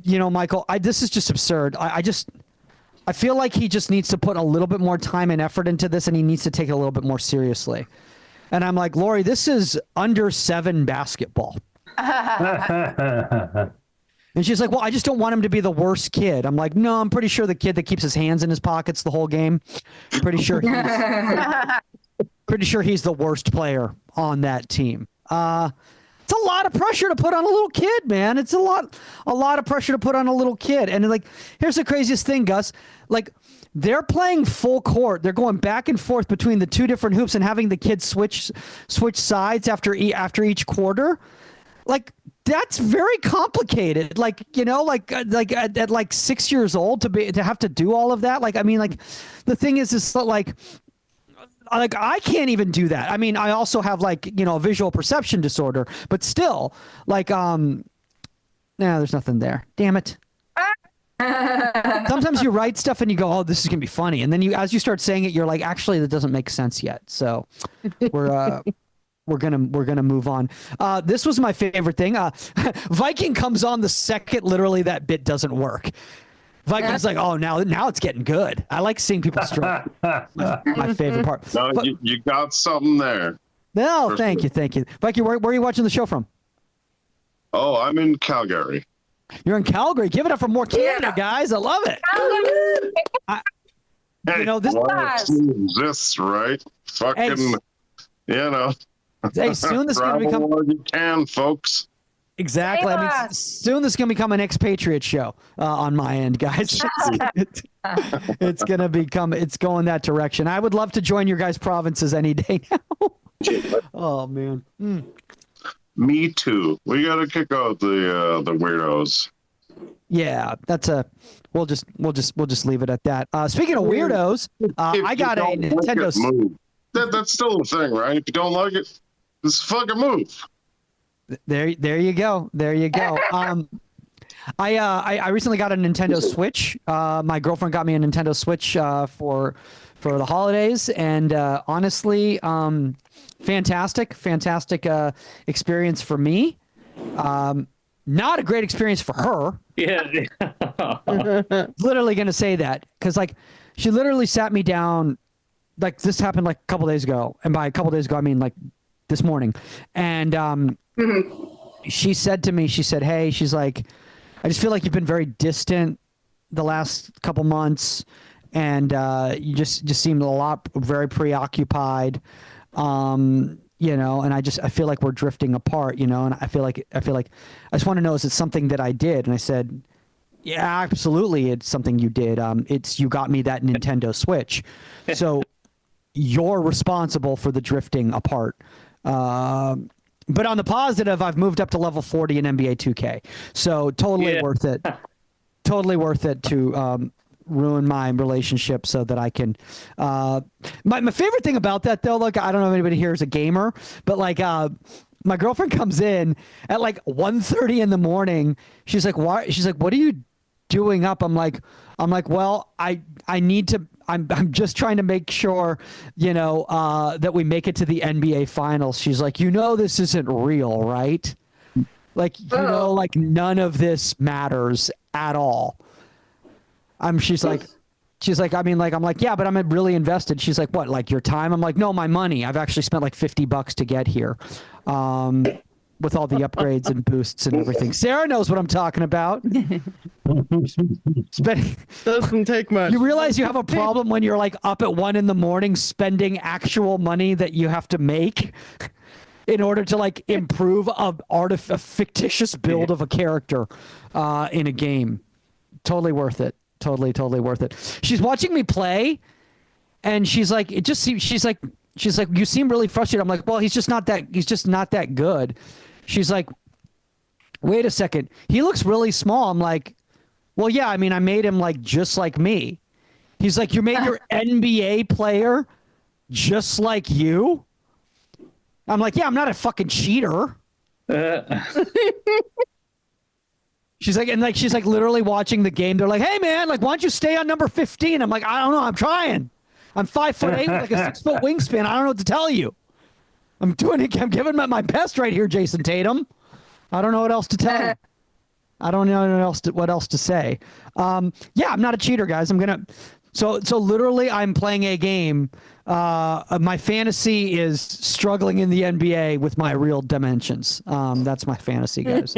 [SPEAKER 4] "You know, Michael, this is just absurd. I feel like he just needs to put a little bit more time and effort into this, and he needs to take it a little bit more seriously." And I'm like, Lori, this is under 7 basketball. And she's like, well, I just don't want him to be the worst kid. I'm like, no, I'm pretty sure the kid that keeps his hands in his pockets the whole game. Pretty sure he's the worst player on that team. It's a lot of pressure to put on a little kid, man. It's a lot of pressure to put on a little kid. And like, here's the craziest thing, Gus. Like, they're playing full court. They're going back and forth between the two different hoops and having the kids switch sides after each quarter. Like, that's very complicated. Like, you know, like at like 6 years old to have to do all of that. Like, I mean, like, the thing is like I can't even do that. I mean, I also have, like, you know, a visual perception disorder, but still, like, there's nothing there. Damn it. Sometimes you write stuff and you go, oh, this is going to be funny. And then as you start saying it, you're like, actually, that doesn't make sense yet. So we're gonna move on. This was my favorite thing. Viking comes on the second literally that bit doesn't work. Viking's like, oh, now it's getting good. I like seeing people struggle. my favorite part.
[SPEAKER 11] No,
[SPEAKER 4] But-
[SPEAKER 11] you got something there.
[SPEAKER 4] no,
[SPEAKER 11] For
[SPEAKER 4] thank you. Viking, where are you watching the show from?
[SPEAKER 11] Oh, I'm in Calgary.
[SPEAKER 4] You're in Calgary. Give it up for more Canada, guys. I love it.
[SPEAKER 11] Hey,
[SPEAKER 4] You know, this-
[SPEAKER 11] exists, right? Fucking,
[SPEAKER 4] Hey,
[SPEAKER 11] you know.
[SPEAKER 4] Hey, soon this is going to become
[SPEAKER 11] Travel while you can, folks.
[SPEAKER 4] exactly. I mean, soon this is going to become an expatriate show on my end, guys. It's going to become. It's going that direction. I would love to join your guys' provinces any day now. Oh man.
[SPEAKER 11] Me too. We gotta kick out the weirdos.
[SPEAKER 4] Yeah, that's a. We'll just leave it at that. Speaking of weirdos, I got a Nintendo.
[SPEAKER 11] Move. That's still a thing, right? If you don't like it, just fucking move.
[SPEAKER 4] There you go. I recently got a Nintendo Switch. My girlfriend got me a Nintendo Switch for the holidays, and honestly, fantastic experience for me. Not a great experience for her.
[SPEAKER 5] Yeah.
[SPEAKER 4] Literally gonna say that because like she literally sat me down. Like this happened like a couple days ago, and by a couple days ago I mean like this morning, and she said to me, she said, "Hey," she's like, "I just feel like you've been very distant the last couple months, and you just seemed very preoccupied, you know, and I feel like we're drifting apart, you know, and I feel like I just want to know, is it something that I did?" And I said, "Yeah, absolutely, it's something you did. It's you got me that Nintendo Switch, so you're responsible for the drifting apart." But on the positive, I've moved up to level 40 in NBA 2K. So totally worth it. Totally worth it to ruin my relationship so that I can. My favorite thing about that, though, look, I don't know if anybody here is a gamer, but like my girlfriend comes in at like 1:30 in the morning. She's like, "Why?" She's like, "What are you doing up?" I'm like, "Well, I need to. I'm just trying to make sure, you know, that we make it to the NBA Finals." She's like, "You know, this isn't real, right? Like, you know, like none of this matters at all." She's like, I mean, like, I'm like, "Yeah, but I'm really invested." She's like, "What, like your time?" I'm like, "No, my money. I've actually spent like $50 to get here. With all the upgrades and boosts and everything." Sarah knows what I'm talking about.
[SPEAKER 8] Doesn't take much.
[SPEAKER 4] You realize you have a problem when you're like up at 1 a.m. spending actual money that you have to make in order to like improve a fictitious build of a character in a game. Totally worth it. Totally worth it. She's watching me play, and she's like, it just seems. She's like, "You seem really frustrated." I'm like, "Well, he's just not that good." She's like, "Wait a second. He looks really small." I'm like, "Well, yeah, I mean, I made him like just like me." He's like, "You made your NBA player just like you?" I'm like, "Yeah, I'm not a fucking cheater." She's like literally watching the game. They're like, "Hey man, like, why don't you stay on number 15? I'm like, "I don't know. I'm trying. I'm 5'8" with like a 6-foot wingspan. I don't know what to tell you. I'm giving my best right here, Jason Tatum. I don't know what else to tell you. I don't know what else to say. Yeah, I'm not a cheater, guys. So literally I'm playing a game. My fantasy is struggling in the NBA with my real dimensions. That's my fantasy, guys.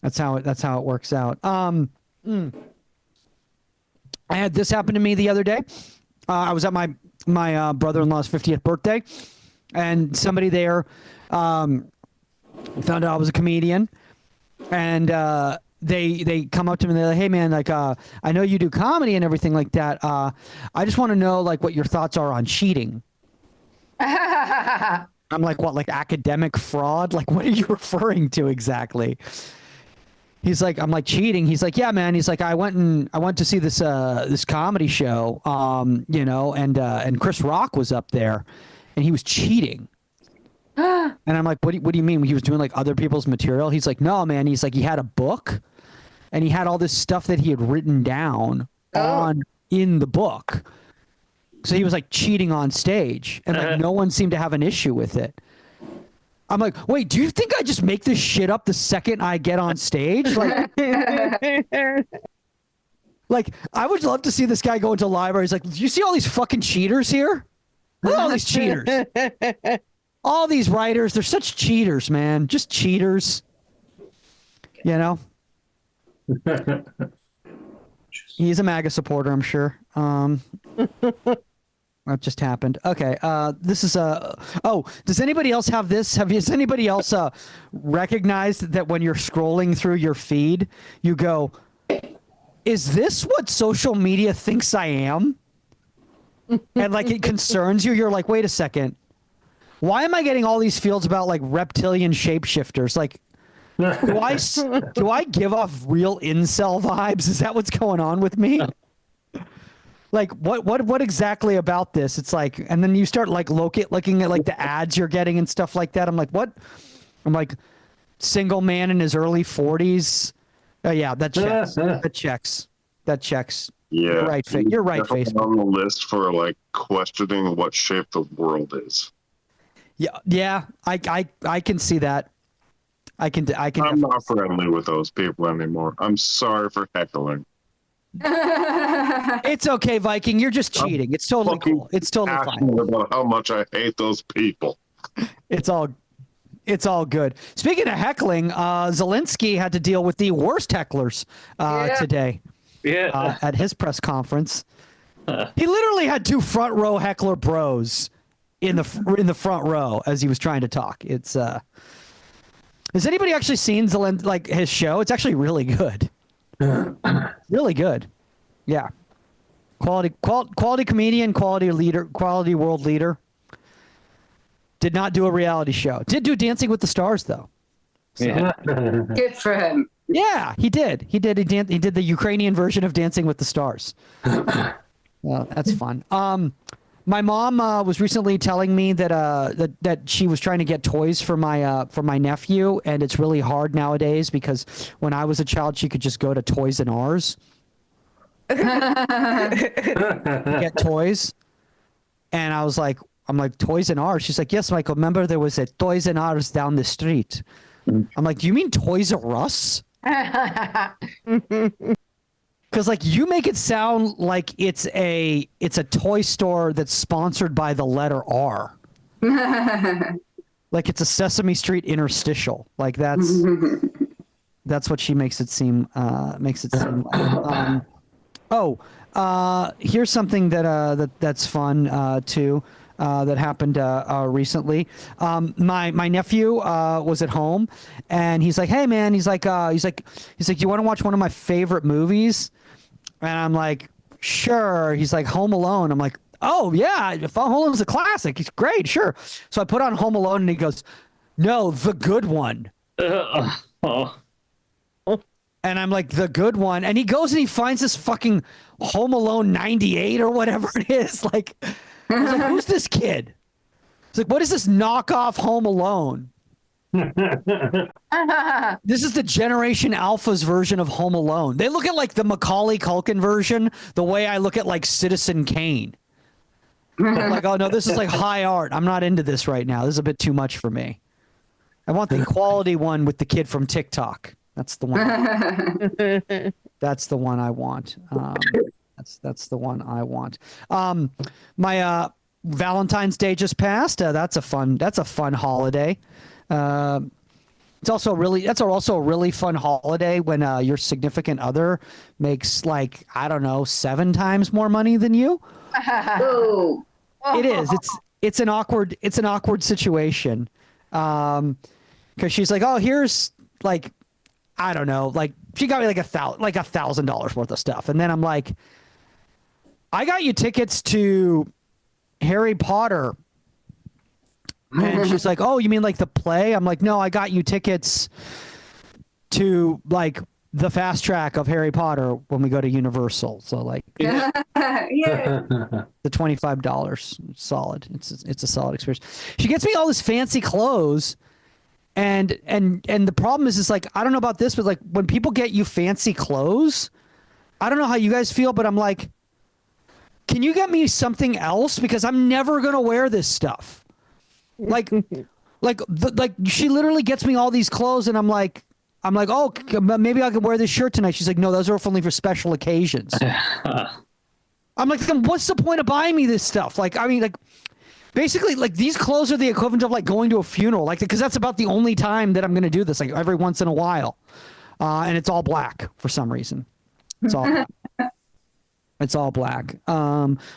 [SPEAKER 4] That's how it works out. I had this happen to me the other day. I was at my brother-in-law's 50th birthday, and somebody there found out I was a comedian, and they come up to me and they're like, "Hey man, like I know you do comedy and everything like that. I just want to know like what your thoughts are on cheating." I'm like, "What, like academic fraud? Like what are you referring to exactly?" He's like, I'm like, "Cheating?" He's like, "Yeah, man." He's like, I went to see this comedy show, you know, and Chris Rock was up there, and he was cheating." And I'm like, what do you mean? He was doing like other people's material? He's like, "No, man." He's like, he had a book, and he had all this stuff that he had written down in the book. So he was like cheating on stage, and like no one seemed to have an issue with it. I'm like, wait, do you think I just make this shit up the second I get on stage? Like, like I would love to see this guy go into libraries. Like, do you see all these fucking cheaters here? Look at all these cheaters. All these writers, they're such cheaters, man. Just cheaters. You know? He's a MAGA supporter, I'm sure. That just happened. Okay. This is oh, does anybody else have this? Has anybody else recognized that when you're scrolling through your feed, you go, is this what social media thinks I am? And like it concerns you. You're like, wait a second. Why am I getting all these fields about like reptilian shapeshifters? Like, do I give off real incel vibes? Is that what's going on with me? Like what exactly about this? It's like, and then you start like looking at like the ads you're getting and stuff like that. I'm like, what? I'm like, single man in his early 40s. Yeah, that checks. That checks.
[SPEAKER 11] Yeah,
[SPEAKER 4] you're right. You're right. Facebook
[SPEAKER 11] on the list for like questioning what shape the world is.
[SPEAKER 4] Yeah. I can see that. I can.
[SPEAKER 11] I'm not friendly with those people anymore. I'm sorry for heckling.
[SPEAKER 4] It's okay, Viking. You're just cheating. It's totally cool. It's totally fine.
[SPEAKER 11] About how much I hate those people.
[SPEAKER 4] It's all good. Speaking of heckling, Zelensky had to deal with the worst hecklers today.
[SPEAKER 5] Yeah.
[SPEAKER 4] At his press conference, he literally had two front row heckler bros in the front row as he was trying to talk. It's has anybody actually seen like his show? It's actually really good. Really good. Yeah. Quality comedian, quality leader, quality world leader. Did not do a reality show. Did do Dancing with the Stars though. So.
[SPEAKER 5] Yeah.
[SPEAKER 7] Good for him.
[SPEAKER 4] Yeah, he did. He did the Ukrainian version of Dancing with the Stars. Well, that's fun. My mom was recently telling me that she was trying to get toys for my nephew, and it's really hard nowadays because when I was a child, she could just go to Toys and R's, get toys, and I'm like Toys and R's. She's like, yes, Michael. Remember there was a Toys and R's down the street. I'm like, do you mean Toys R Us? Because like you make it sound like it's a toy store that's sponsored by the letter R. Like it's a Sesame Street interstitial. Like that's what she makes it seem like. Here's something that's fun too. That happened recently. My nephew was at home, and he's like, "Hey man," he's like, "You want to watch one of my favorite movies?" And I'm like, "Sure." He's like, "Home Alone." I'm like, "Oh yeah, Home Alone's a classic. It's great, sure." So I put on Home Alone, and he goes, "No, the good one." And I'm like, "The good one," and he goes and he finds this fucking Home Alone '98 or whatever it is, like. I was like, who's this kid? It's like, what is this knockoff Home Alone? This is the Generation Alpha's version of Home Alone. They look at like the Macaulay Culkin version the way I look at like Citizen Kane. I'm like, oh no, this is like high art. I'm not into this right now. This is a bit too much for me. I want the quality one with the kid from TikTok. That's the one. That's the one I want. That's the one I want. My Valentine's Day just passed. That's a fun holiday. It's also a really fun holiday when your significant other makes like, I don't know, 7 times more money than you.
[SPEAKER 7] Ooh.
[SPEAKER 4] It is. It's an awkward situation. Because she's like, oh, here's like, I don't know, like she got me like $1,000 worth of stuff, and then I'm like, I got you tickets to Harry Potter. And she's like, oh, you mean like the play? I'm like, no, I got you tickets to like the fast track of Harry Potter when we go to Universal. So like
[SPEAKER 7] Yeah.
[SPEAKER 4] the $25, solid. It's a solid experience. She gets me all this fancy clothes. And the problem is like, I don't know about this, but like when people get you fancy clothes, I don't know how you guys feel, but I'm like, can you get me something else? Because I'm never going to wear this stuff. Like, like she literally gets me all these clothes and I'm like, oh, maybe I can wear this shirt tonight. She's like, no, those are only for special occasions. I'm like, then what's the point of buying me this stuff? Like, I mean, like, basically, like, these clothes are the equivalent of, like, going to a funeral. Like, because that's about the only time that I'm going to do this, like, every once in a while. And it's all black for some reason. It's all black. It's all black.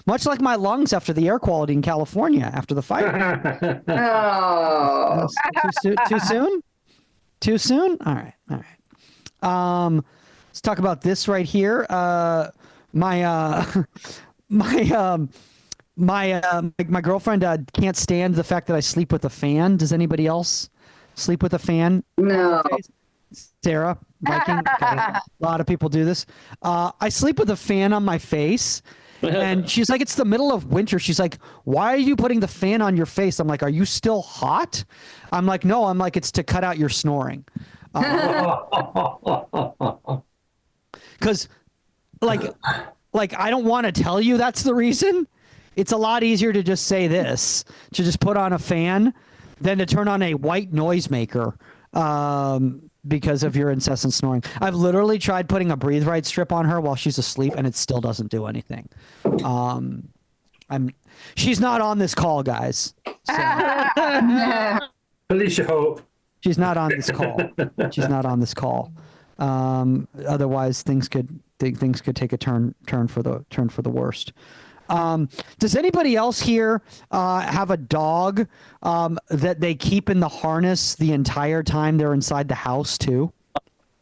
[SPEAKER 4] Much like my lungs after the air quality in California after the fire.
[SPEAKER 7] Oh.
[SPEAKER 4] Too soon? Too soon? All right. All right. Let's talk about this right here. My girlfriend can't stand the fact that I sleep with a fan. Does anybody else sleep with a fan?
[SPEAKER 7] No.
[SPEAKER 4] Sarah, Viking. Okay. A lot of people do this. I sleep with a fan on my face. And she's like, it's the middle of winter. She's like, why are you putting the fan on your face? I'm like, are you still hot? I'm like, no. I'm like, it's to cut out your snoring. Because like I don't want to tell you that's the reason. It's a lot easier to just say this, to just put on a fan than to turn on a white noisemaker because of your incessant snoring. I've literally tried putting a breathe right strip on her while she's asleep and it still doesn't do anything. She's not on this call, guys. So.
[SPEAKER 5] At least you hope.
[SPEAKER 4] She's not on this call. She's not on this call. Otherwise, things could take a turn for the worst. Does anybody else here have a dog that they keep in the harness the entire time they're inside the house too?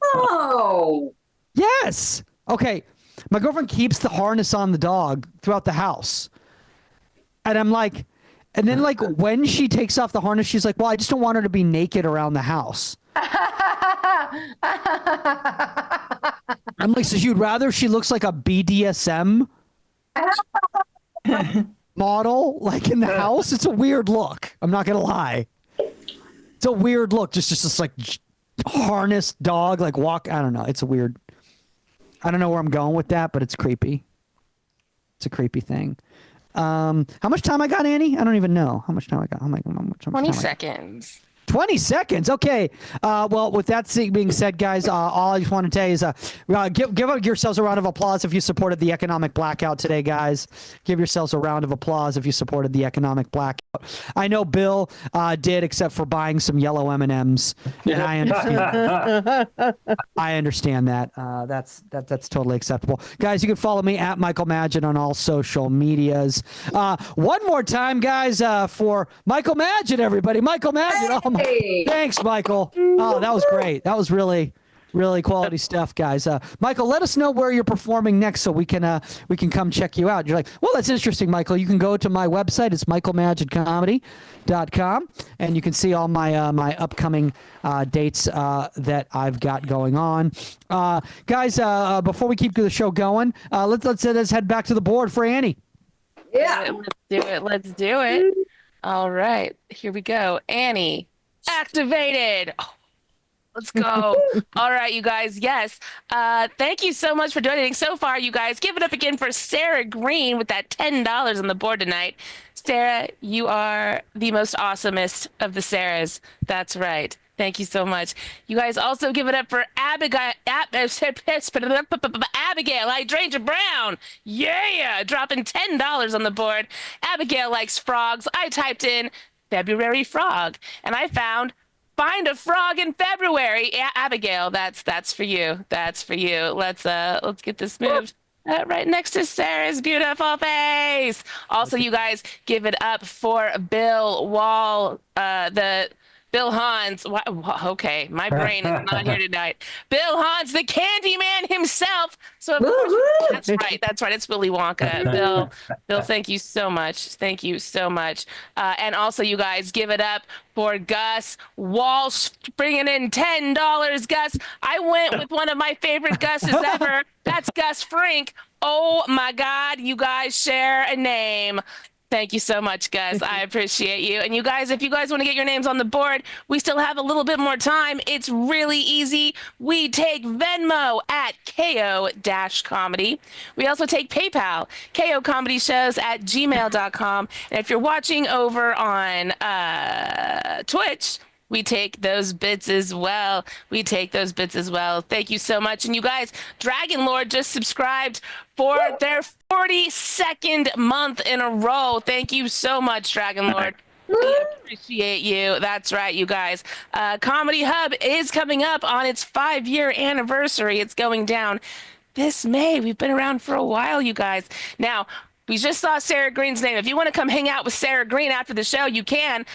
[SPEAKER 7] Oh.
[SPEAKER 4] Yes. Okay. My girlfriend keeps the harness on the dog throughout the house, and I'm like, and then like when she takes off the harness, she's like, "Well, I just don't want her to be naked around the house." I'm like, so you'd rather she looks like a BDSM model like in the house? It's a weird look. I'm not gonna lie. It's a weird look. Just like harnessed dog, like walk. I don't know. It's a weird. I don't know where I'm going with that, but it's creepy. It's a creepy thing. How much time I got, Annie? I don't even know how much time I got. How much
[SPEAKER 2] 20 seconds.
[SPEAKER 4] 20 seconds. Okay. Well, with that being said, guys, all I just want to tell you is give yourselves a round of applause if you supported the economic blackout today, guys. Give yourselves a round of applause if you supported the economic blackout. I know Bill did, except for buying some yellow M&Ms, and I understand. I understand that. That's totally acceptable, guys. You can follow me at Michael Magid on all social medias. One more time, guys, for Michael Magid, everybody. Michael Magid. Oh, thanks, Michael. Oh, that was great. That was really, really quality stuff, guys. Michael, let us know where you're performing next so we can come check you out. You're like, well, that's interesting, Michael. You can go to my website. It's michaelmagidcomedy.com, and you can see all my my upcoming dates that I've got going on. Guys, before we keep the show going, let's head back to the board for Annie.
[SPEAKER 7] Yeah.
[SPEAKER 2] Let's do it. All right, here we go. Annie, activated. Oh, let's go. All right, you guys. Yes. Thank you so much for donating so far, you guys. Give it up again for Sarah Green with that $10 on the board tonight. Sarah, you are the most awesomest of the Sarahs. That's right. Thank you so much. You guys also give it up for Abigail Hydrangea Brown. Yeah, dropping $10 on the board. Abigail likes frogs. I typed in February frog, and I found find a frog in February. Yeah, Abigail, that's for you. That's for you. Let's get this moved. Right next to Sarah's beautiful face. Also, you guys give it up for Bill Wall, Bill Hans. Okay, my brain is not here tonight. Bill Hans, the Candyman himself. So of course, that's right. It's Willy Wonka. Bill, thank you so much. Thank you so much. And also, you guys give it up for Gus Walsh, bringing in $10. Gus, I went with one of my favorite Gus's ever. That's Gus Frink. Oh my God, you guys share a name. Thank you so much, guys. I appreciate you. And you guys, if you guys want to get your names on the board, we still have a little bit more time. It's really easy. We take Venmo at KO-comedy. We also take PayPal, KOComedyShows@gmail.com. And if you're watching over on Twitch, we take those bits as well. Thank you so much. And you guys, Dragon Lord just subscribed for their 42nd month in a row. Thank you so much, Dragon Lord. We appreciate you. That's right, you guys. Comedy Hub is coming up on its 5-year anniversary. It's going down this May. We've been around for a while, you guys. Now, we just saw Sarah Green's name. If you want to come hang out with Sarah Green after the show, you can.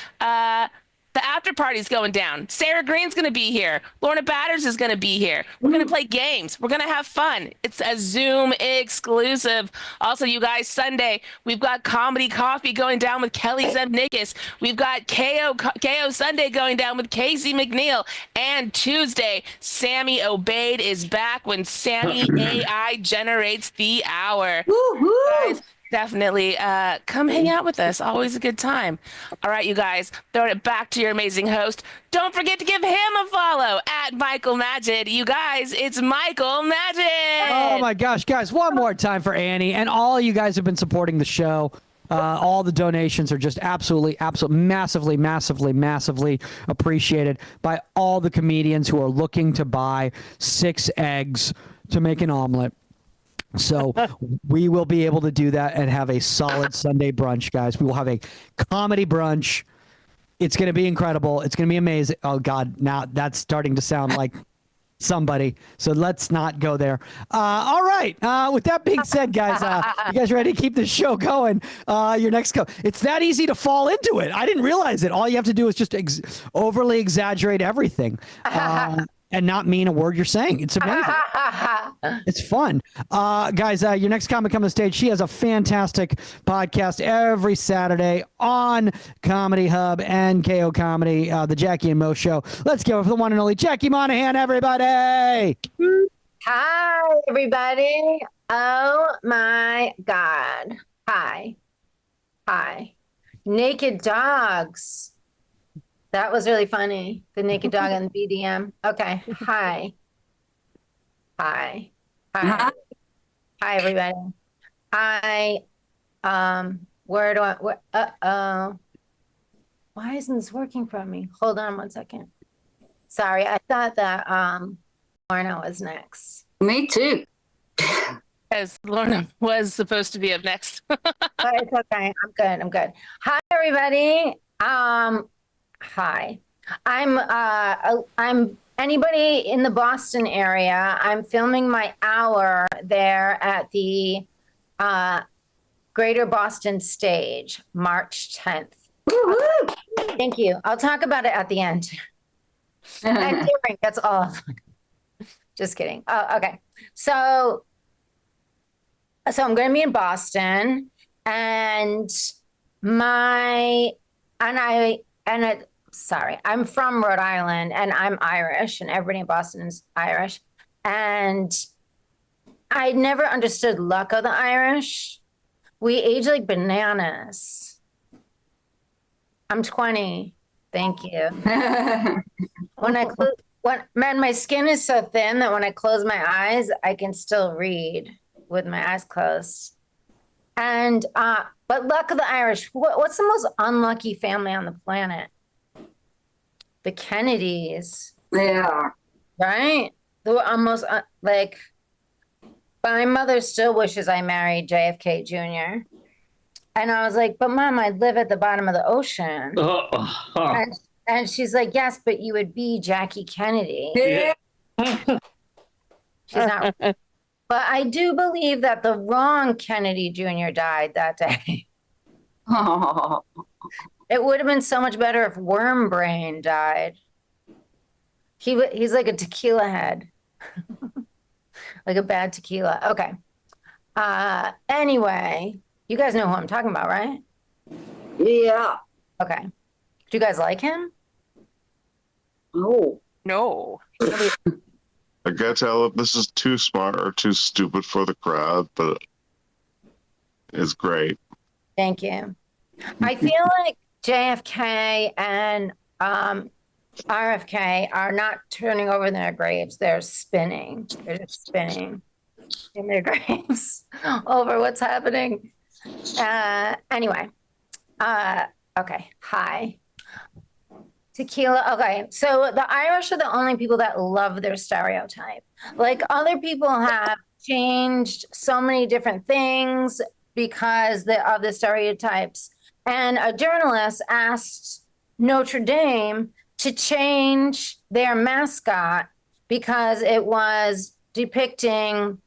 [SPEAKER 2] The after party's going down. Sarah Green's going to be here. Lorna Batters is going to be here. We're going to play games. We're going to have fun. It's a Zoom exclusive. Also, you guys, Sunday, we've got Comedy Coffee going down with Kelly Zemnikas. We've got KO Sunday going down with Casey McNeil. And Tuesday, Sammy Obeid is back when Sammy AI generates the hour. Guys, definitely come hang out with us. Always a good time. All right, you guys, throwing it back to your amazing host. Don't forget to give him a follow at Michael Magid. You guys, it's Michael Magid.
[SPEAKER 4] Oh my gosh, guys, one more time for Annie. And all you guys have been supporting the show. All the donations are just absolutely massively appreciated by all the comedians who are looking to buy 6 eggs to make an omelet. So we will be able to do that and have a solid Sunday brunch, guys. We will have a comedy brunch. It's going to be incredible. It's going to be amazing. Oh, God. Now that's starting to sound like somebody. So let's not go there. All right. With that being said, guys, you guys ready to keep this show going? Your next go. It's that easy to fall into it. I didn't realize it. All you have to do is just overly exaggerate everything. And not mean a word you're saying. It's amazing. It's fun. Guys, your next comic coming to stage, she has a fantastic podcast every Saturday on Comedy Hub and KO Comedy, the Jackie and Mo Show. Let's give it for the one and only Jackie Monahan, everybody.
[SPEAKER 6] Hi, everybody. Oh, my God. Hi. Naked dogs. That was really funny. The naked dog and BDM. Okay. Hi, everybody. Why isn't this working for me? Hold on one second. Sorry, I thought that Lorna was next.
[SPEAKER 7] Me too.
[SPEAKER 2] As Lorna was supposed to be up next.
[SPEAKER 6] But it's okay. I'm good. Hi, everybody. Hi. I'm anybody in the Boston area. I'm filming my hour there at the Greater Boston Stage, March 10th. Thank you. I'll talk about it at the end. That's all. Just kidding. Oh, okay. So I'm going to be in Boston, and I'm from Rhode Island, and I'm Irish, and everybody in Boston is Irish. And I never understood luck of the Irish. We age like bananas. I'm 20. Thank you. My skin is so thin that when I close my eyes, I can still read with my eyes closed. And but luck of the Irish. What's the most unlucky family on the planet? The Kennedys.
[SPEAKER 7] Yeah.
[SPEAKER 6] Right? They were almost like, my mother still wishes I married JFK Jr. And I was like, but Mom, I live at the bottom of the ocean. And she's like, yes, but you would be Jackie Kennedy.
[SPEAKER 7] Yeah.
[SPEAKER 6] She's not. But I do believe that the wrong Kennedy Jr. died that day.
[SPEAKER 7] Oh.
[SPEAKER 6] It would have been so much better if Worm Brain died. He's like a tequila head. Like a bad tequila. Okay. Anyway, you guys know who I'm talking about, right?
[SPEAKER 7] Yeah.
[SPEAKER 6] Okay. Do you guys like him?
[SPEAKER 7] Oh.
[SPEAKER 2] No.
[SPEAKER 11] I can't tell if this is too smart or too stupid for the crowd, but it's great.
[SPEAKER 6] Thank you. I feel like JFK and RFK are not turning over in their graves. They're spinning. They're just spinning in their graves over what's happening. Anyway. Okay. Hi. Tequila. Okay. So the Irish are the only people that love their stereotype. Like other people have changed so many different things because of the stereotypes. And a journalist asked Notre Dame to change their mascot because it was depicting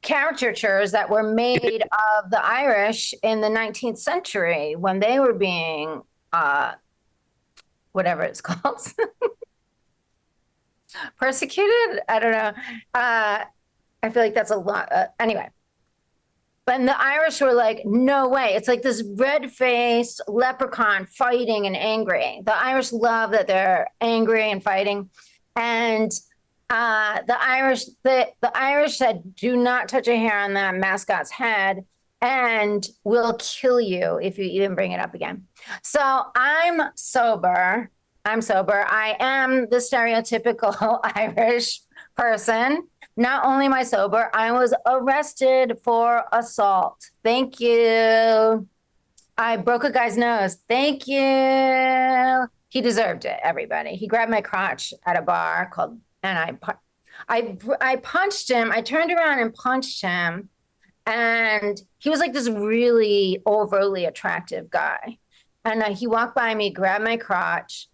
[SPEAKER 6] caricatures that were made of the Irish in the 19th century when they were being whatever it's called. Persecuted? I don't know. I feel like that's a lot. Anyway. But the Irish were like, no way. It's like this red-faced leprechaun fighting and angry. The Irish love that they're angry and fighting. And the Irish said, do not touch a hair on that mascot's head and we'll kill you if you even bring it up again. So I'm sober. I am the stereotypical Irish person. Not only am I sober, I was arrested for assault. Thank you. I broke a guy's nose. Thank you. He deserved it, everybody. He grabbed my crotch at a bar and I punched him. I turned around and punched him. And he was like this really overly attractive guy. And he walked by me, grabbed my crotch.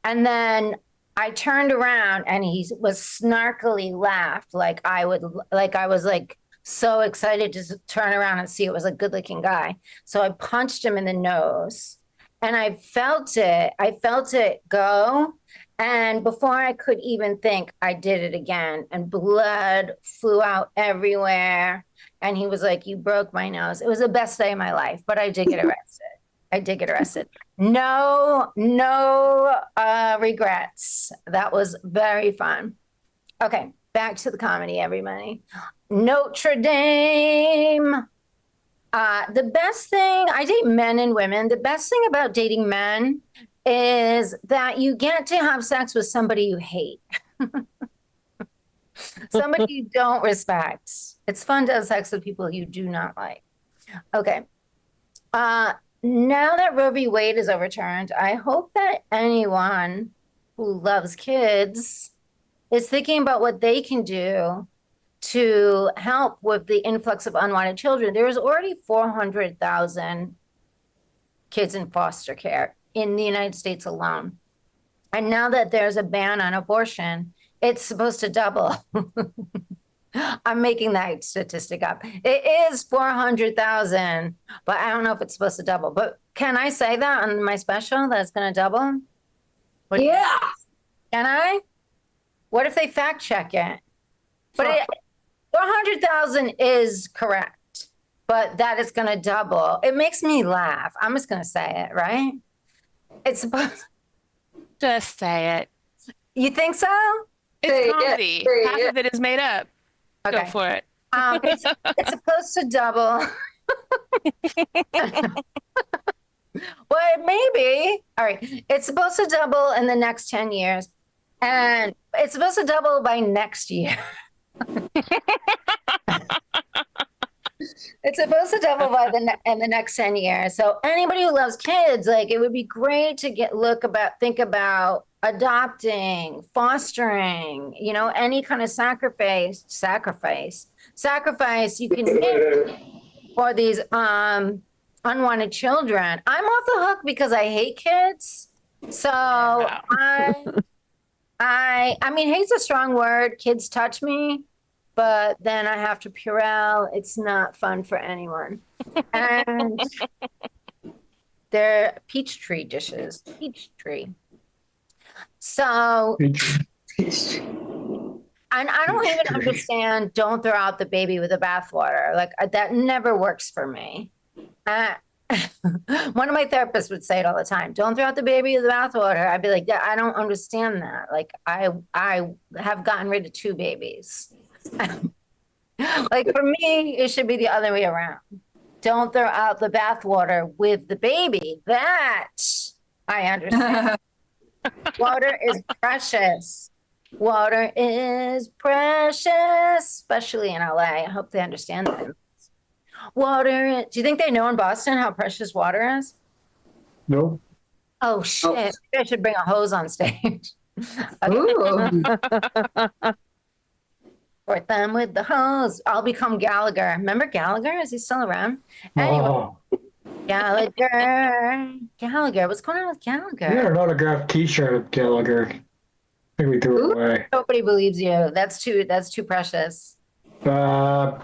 [SPEAKER 6] And then I turned around and he was snarkily laughed like I was like so excited to turn around and see it was a good looking guy. So I punched him in the nose and I felt it go. And before I could even think, I did it again and blood flew out everywhere. And he was like, you broke my nose. It was the best day of my life, but I did get arrested. No regrets. That was very fun. Okay, back to the comedy, everybody. Notre Dame. The best thing, I date men and women. The best thing about dating men is that you get to have sex with somebody you hate. Somebody you don't respect. It's fun to have sex with people you do not like. Okay. Now that Roe v. Wade is overturned, I hope that anyone who loves kids is thinking about what they can do to help with the influx of unwanted children. There's already 400,000 kids in foster care in the United States alone. And now that there's a ban on abortion, it's supposed to double. I'm making that statistic up. It is 400,000, but I don't know if it's supposed to double. But can I say that on my special that it's going to double?
[SPEAKER 7] Yeah.
[SPEAKER 6] Can I? What if they fact check it? But 400,000 is correct, but that is going to double. It makes me laugh. I'm just going to say it, right? It's supposed.
[SPEAKER 2] Just say it.
[SPEAKER 6] You think so?
[SPEAKER 2] It's comedy. Half of it is made up.
[SPEAKER 6] Okay.
[SPEAKER 2] Go for it.
[SPEAKER 6] It's supposed to double. Well, maybe. All right. It's supposed to double in the next 10 years. And it's supposed to double by next year. It's supposed to double by in the next 10 years. So anybody who loves kids, like it would be great to think about adopting, fostering, any kind of sacrifice you can make for these unwanted children. I'm off the hook because I hate kids. So I mean, hate's a strong word. Kids touch me, but then I have to Purell. It's not fun for anyone. And they're Peachtree dishes. Peachtree. So, and I don't even understand, don't throw out the baby with the bathwater. Like, that never works for me. One of my therapists would say it all the time. Don't throw out the baby with the bathwater. I'd be like, yeah, I don't understand that. Like, I have gotten rid of 2 babies. Like, for me, it should be the other way around. Don't throw out the bathwater with the baby. That I understand. Water is precious. Water is precious, especially in LA. I hope they understand that. Water. Do you think they know in Boston how precious water is?
[SPEAKER 5] Nope.
[SPEAKER 6] Oh shit! Maybe I should bring a hose on stage.
[SPEAKER 7] Ooh.
[SPEAKER 6] Support them with the hose. I'll become Gallagher. Remember Gallagher? Is he still around? Anyway,
[SPEAKER 5] Oh,
[SPEAKER 6] Gallagher. Gallagher. What's going on with Gallagher?
[SPEAKER 5] yeah, an autographed T-shirt of Gallagher. I think we threw it away.
[SPEAKER 6] Nobody believes you. That's too precious.
[SPEAKER 11] It was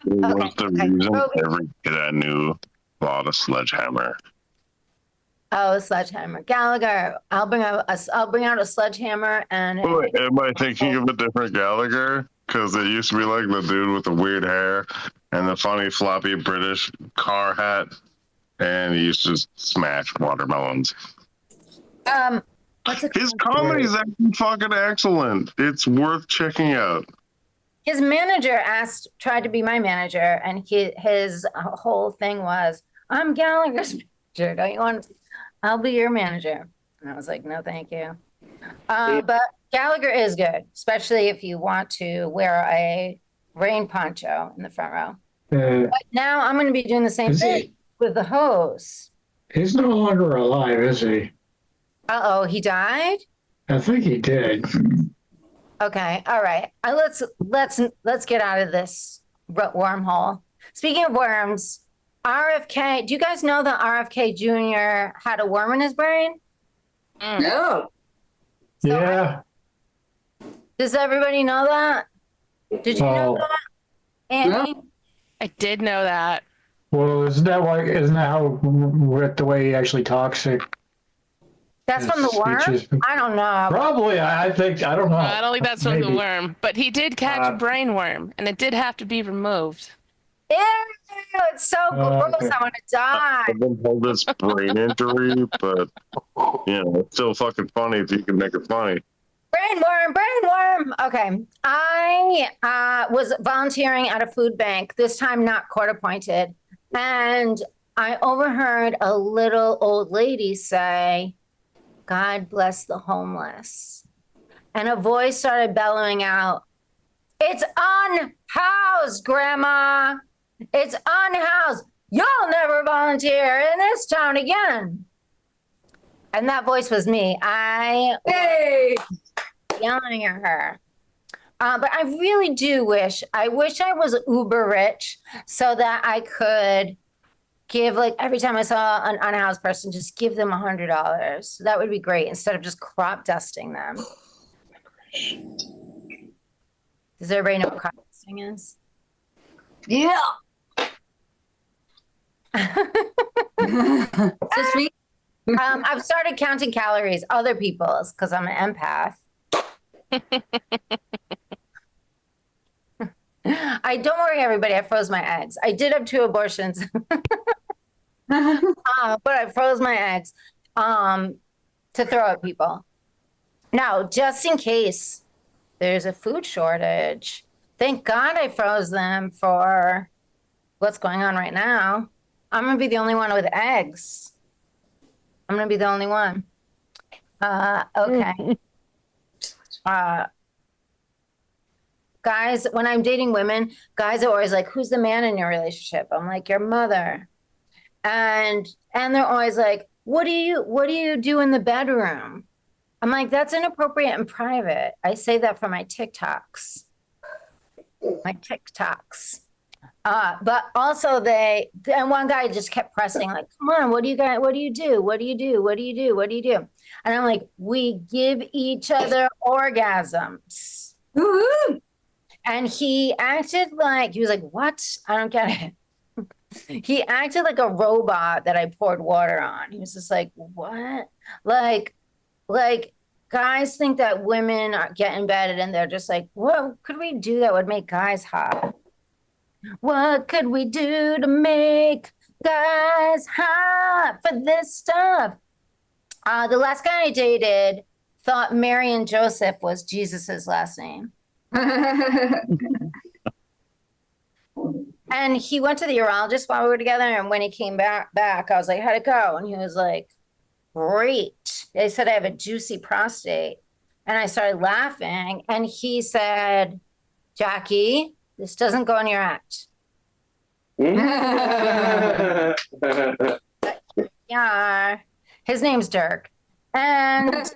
[SPEAKER 11] the
[SPEAKER 6] Okay.
[SPEAKER 11] reason every kid I knew bought a sledgehammer.
[SPEAKER 6] Oh, sledgehammer. Gallagher. I'll bring out a sledgehammer and
[SPEAKER 11] Wait, am I thinking of a different Gallagher? Because it used to be like the dude with the weird hair and the funny floppy British car hat, and he used to smash watermelons.
[SPEAKER 6] what's it
[SPEAKER 11] His
[SPEAKER 6] called?
[SPEAKER 11] comedy is actually fucking excellent. It's worth checking out.
[SPEAKER 6] His manager tried to be my manager, and his whole thing was, "I'm Gallagher's manager. Don't you want? I'll be your manager." And I was like, "No, thank you." But Gallagher is good, especially if you want to wear a rain poncho in the front row. But now I'm going to be doing the same thing with the hose.
[SPEAKER 5] He's no longer alive, is he?
[SPEAKER 6] Uh-oh, he died?
[SPEAKER 5] I think he did.
[SPEAKER 6] Okay, all right. Let's get out of this wormhole. Speaking of worms, RFK, do you guys know that RFK Jr. had a worm in his brain?
[SPEAKER 7] No.
[SPEAKER 5] Yeah.
[SPEAKER 6] Does everybody know that? Did you know that? Andy?
[SPEAKER 2] I did know that.
[SPEAKER 5] Well, isn't that how the way he actually talks?
[SPEAKER 6] That's from the worm? I don't know.
[SPEAKER 5] Probably. I think. I don't know.
[SPEAKER 2] I don't think that's from the
[SPEAKER 5] Maybe.
[SPEAKER 2] worm, but he did catch a brain worm, and it did have to be removed.
[SPEAKER 6] Ew, it's so gross.
[SPEAKER 5] okay.
[SPEAKER 6] I want to die.
[SPEAKER 11] I've been told it's brain injury, but it's still fucking funny if you can make it funny.
[SPEAKER 6] Brain worm. Okay. I was volunteering at a food bank, this time not court appointed. And I overheard a little old lady say, "God bless the homeless." And a voice started bellowing out, "It's unhoused, Grandma. It's unhoused. You'll never volunteer in this town again." And that voice was me. I was yelling at her. But I really do wish I was uber rich so that I could give, like, every time I saw an unhoused person, just give them $100. That would be great instead of just crop dusting them. Does everybody know what crop dusting is?
[SPEAKER 7] Yeah. Just me.
[SPEAKER 6] I've started counting calories, other people's, because I'm an empath. Don't worry, everybody. I froze my eggs. I did have 2 abortions, but I froze my eggs to throw at people. Now, just in case there's a food shortage, thank God I froze them for what's going on right now. I'm gonna be the only one with eggs. I'm gonna be the only one. Okay. Guys, when I'm dating women, guys are always like, "Who's the man in your relationship?" I'm like, "Your mother." And they're always like, what do you do in the bedroom?" I'm like, "That's inappropriate and private." I say that for my TikToks. But also and one guy just kept pressing, like, "Come on, what do you do? What do you do? What do you do?" And I'm like, "We give each other orgasms."
[SPEAKER 7] Woo-hoo.
[SPEAKER 6] And he acted like, he was like, "What? I don't get it." He acted like a robot that I poured water on. He was just like, "What?" Like guys think that women get in bed and they're just like, "What could we do that would make guys hot? What could we do to make guys hot for this stuff?" The last guy I dated thought Mary and Joseph was Jesus's last name. And he went to the urologist while we were together. And when he came back, I was like, how'd it go? And he was like, great. They said I have a juicy prostate. And I started laughing. And he said, Jackie, this doesn't go in your act. Yeah. His name's Dirk. And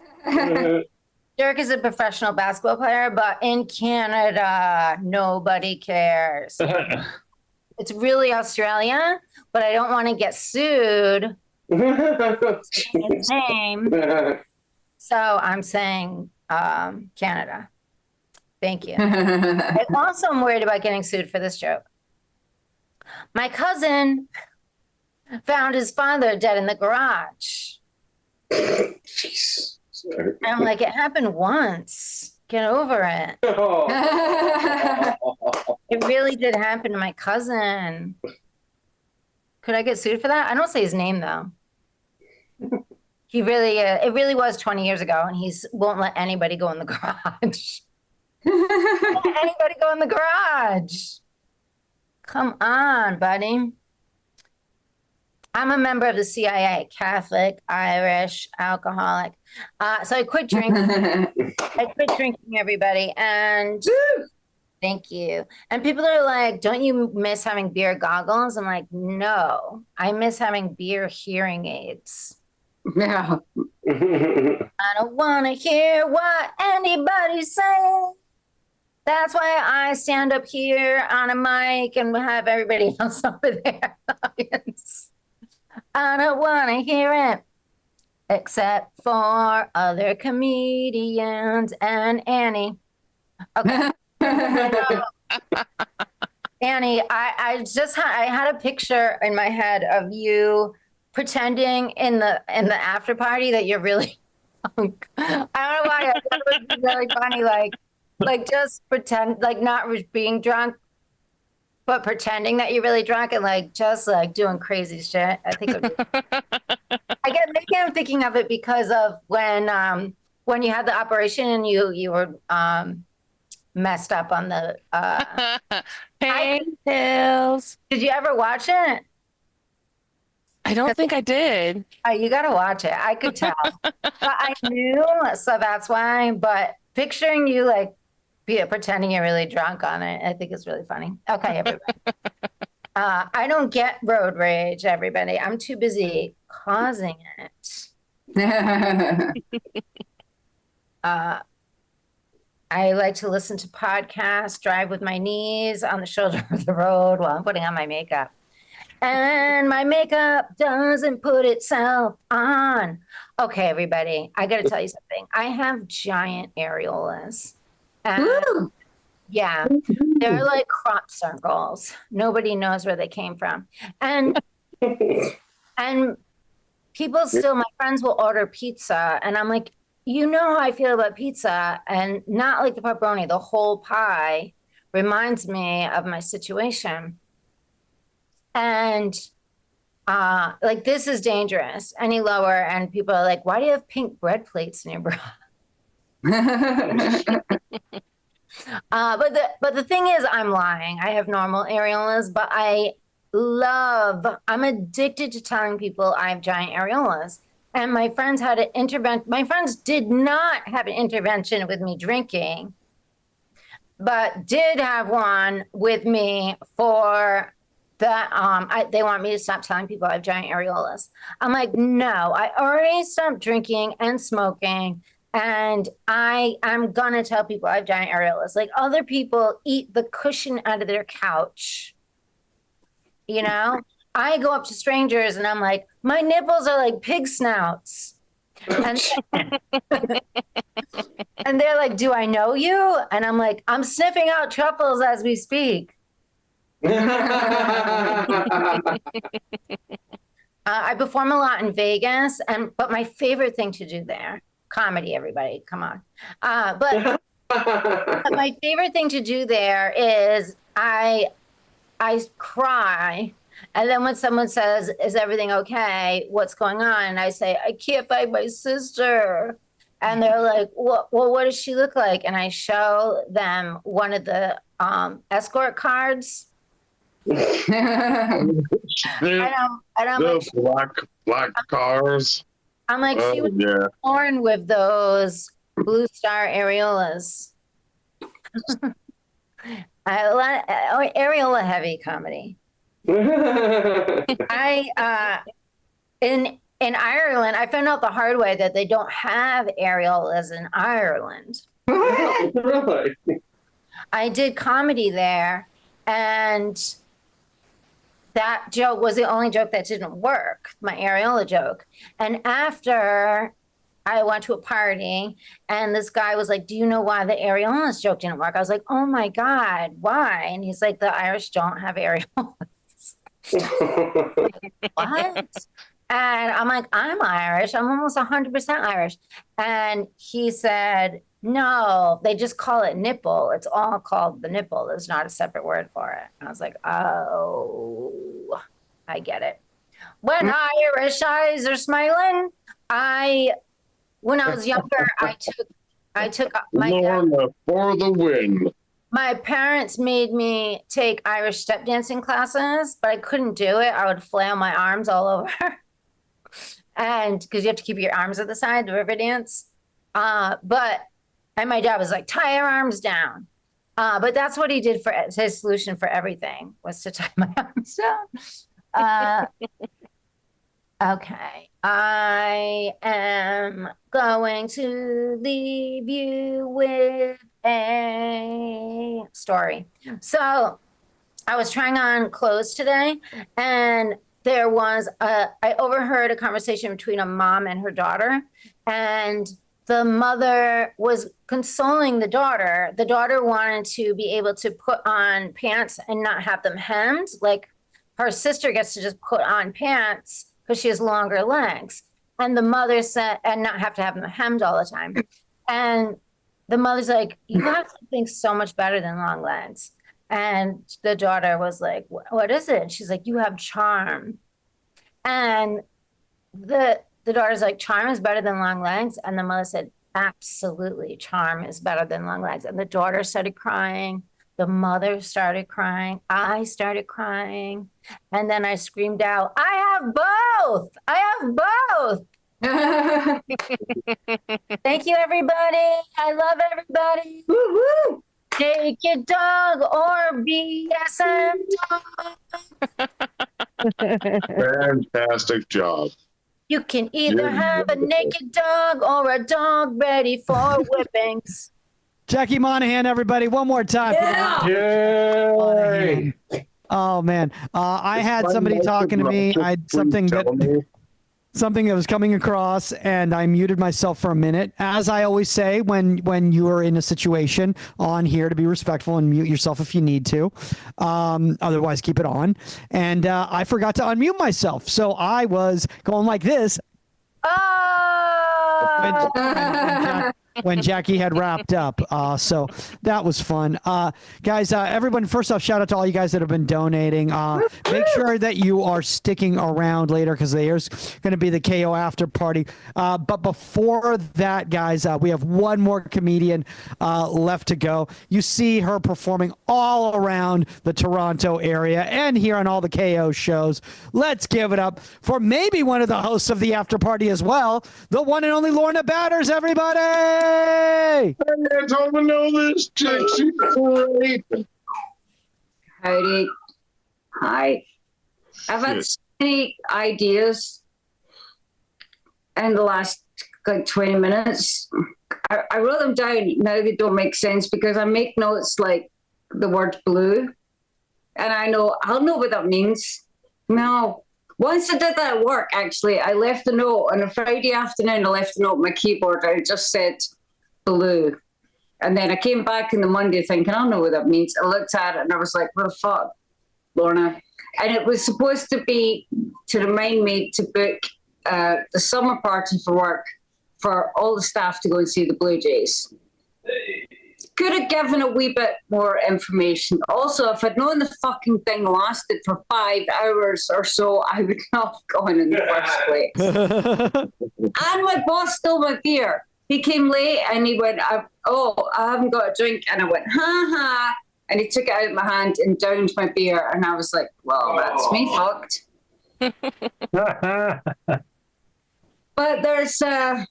[SPEAKER 6] Dirk is a professional basketball player, but in Canada, nobody cares. It's really Australia, but I don't want to get sued. His name. So I'm saying Canada. Thank you. I also am worried about getting sued for this joke. My cousin found his father dead in the garage.
[SPEAKER 12] Jeez.
[SPEAKER 6] And I'm like, it happened once. Get over it. It really did happen to my cousin. Could I get sued for that? I don't say his name though. He really, it really was 20 years ago, and he won't let anybody go in the garage. Won't let anybody go in the garage. Come on, buddy. I'm a member of the CIA, Catholic, Irish, alcoholic. So I quit drinking. Everybody. And thank you. And people are like, don't you miss having beer goggles? I'm like, no, I miss having beer hearing aids.
[SPEAKER 7] Yeah.
[SPEAKER 6] I don't want to hear what anybody's saying. That's why I stand up here on a mic and have everybody else over there. I don't want to hear it, except for other comedians and Annie. Okay. Annie, I had a picture in my head of you pretending in the after party that you're really drunk. I don't know why. I thought it was really funny, like just pretend, like not being drunk, but pretending that you're really drunk and like just like doing crazy shit. I think it would maybe I'm thinking of it because of when you had the operation and you were messed up on the
[SPEAKER 2] pain pills.
[SPEAKER 6] Did you ever watch it?
[SPEAKER 2] I don't think I did.
[SPEAKER 6] You got to watch it. I could tell. But I knew, so that's why. But picturing you like pretending you're really drunk on it, I think is really funny. Okay, everybody. I don't get road rage, everybody. I'm too busy causing it. I like to listen to podcasts, drive with my knees on the shoulder of the road while I'm putting on my makeup. And my makeup doesn't put itself on. Okay, everybody, I got to tell you something. I have giant areolas. And yeah, they're like crop circles. Nobody knows where they came from. And people still, my friends will order pizza. And I'm like, you know how I feel about pizza, and not like the pepperoni, the whole pie reminds me of my situation. And like, this is dangerous any lower. And people are like, why do you have pink bread plates in your bra? But the thing is, I'm lying. I have normal areolas, but I'm addicted to telling people I have giant areolas. And my friends had an intervention. My friends did not have an intervention with me drinking, but did have one with me for that. They want me to stop telling people I have giant areolas. I'm like, no, I already stopped drinking and smoking. And I'm going to tell people I have giant areolas. Like, other people eat the cushion out of their couch. You know, I go up to strangers and I'm like, my nipples are like pig snouts. And they're like, do I know you? And I'm like, I'm sniffing out truffles as we speak. I perform a lot in Vegas, but my favorite thing to do there, comedy, everybody, come on. But my favorite thing to do there is I cry. And then when someone says, is everything okay? What's going on? And I say, I can't find my sister. And they're like, well, what does she look like? And I show them one of the escort cards. And I'm like,
[SPEAKER 11] black cars.
[SPEAKER 6] I'm like, she was
[SPEAKER 11] Yeah.
[SPEAKER 6] born with those Blue Star areolas. Areola heavy comedy. In Ireland, I found out the hard way that they don't have areolas in Ireland.
[SPEAKER 12] Really?
[SPEAKER 6] I did comedy there, and that joke was the only joke that didn't work, my areola joke. And after I went to a party, and this guy was like, do you know why the areolas joke didn't work? I was like, oh my God, why? And he's like, the Irish don't have areolas. What? And I'm like, I'm Irish. I'm almost 100% Irish. And he said, no, they just call it nipple. It's all called the nipple. There's not a separate word for it. And I was like, oh, I get it. When Irish eyes are smiling, when I was younger, I took
[SPEAKER 11] Lorna for the win.
[SPEAKER 6] my parents made me take Irish step dancing classes, but I couldn't do it. I would flail my arms all over. And because you have to keep your arms at the side, the river dance. And my dad was like, tie your arms down. But that's what he did for his solution for everything was to tie my arms down. Okay. I am going to leave you with a story. So I was trying on clothes today, and there was I overheard a conversation between a mom and her daughter, and the mother was consoling the daughter. The daughter wanted to be able to put on pants and not have them hemmed. Like her sister gets to just put on pants because she has longer legs. And the mother said, and not have to have them hemmed all the time. And the mother's like, you have something so much better than long legs. And the daughter was like, what is it? And she's like, you have charm. And the daughter's like, charm is better than long legs. And the mother said, absolutely, charm is better than long legs. And the daughter started crying. The mother started crying. I started crying. And then I screamed out, I have both. I have both. Thank you, everybody. I love everybody. Woo-hoo. Take your dog or BSM dog.
[SPEAKER 11] Fantastic job.
[SPEAKER 6] You can either have a naked dog or a dog ready for whippings.
[SPEAKER 4] Jackie Monahan, everybody, one more time.
[SPEAKER 12] Yay!
[SPEAKER 4] Oh man, I had somebody talking to me. I had something that was coming across, and I muted myself for a minute. As I always say, when you are in a situation on here, to be respectful and mute yourself if you need to. Otherwise, keep it on. And I forgot to unmute myself, so I was going like this. When Jackie had wrapped up. So that was fun. Guys, everyone, first off, shout out to all you guys that have been donating. Make sure that you are sticking around later because there's going to be the KO after party. But before that, guys, we have one more comedian left to go. You see her performing all around the Toronto area and here on all the KO shows. Let's give it up for maybe one of the hosts of the after party as well, the one and only Lorna Batters, everybody!
[SPEAKER 11] I don't know this chick. She's great.
[SPEAKER 7] Howdy. Hi. I've had so many ideas in the last like 20 minutes. I wrote them down. Now they don't make sense because I make notes like the word blue. And I'll know what that means. No. Once I did that at work, actually, I left a note on a Friday afternoon. I left a note on my keyboard. I just said blue. And then I came back on the Monday thinking, I don't know what that means. I looked at it and I was like, what the fuck, Lorna? And it was supposed to be to remind me to book the summer party for work for all the staff to go and see the Blue Jays. Could have given a wee bit more information. Also, if I'd known the fucking thing lasted for 5 hours or so, I would not have gone in the first place. And my boss stole my beer. He came late and he went, I haven't got a drink. And I went, ha ha. and he took it out of my hand and downed my beer, and I was like, well, that's me fucked. But there's a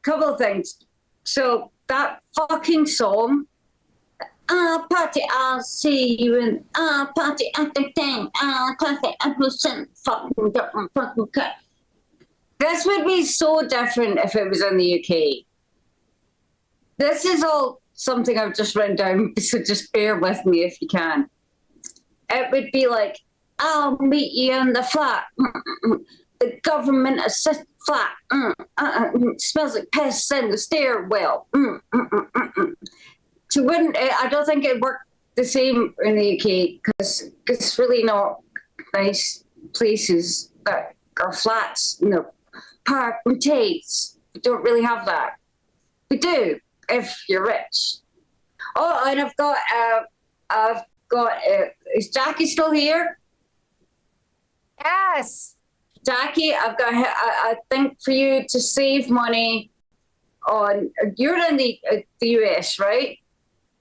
[SPEAKER 7] couple of things. So that fucking song, party, I'll see you in party at the thing, party at the fucking cut. This would be so different if it was in the UK. This is all something I've just written down, so just bear with me if you can. It would be like, I'll meet you in the flat. The government assist flat. Smells like piss in the stairwell. So I don't think it'd work the same in the UK because it's really not nice places that are flats. Park and Tates. We don't really have that. We do if you're rich. Oh, and I've got. Is Jackie still here?
[SPEAKER 6] Yes.
[SPEAKER 7] Jackie, I've got. I think for you to save money on. You're in the US, right?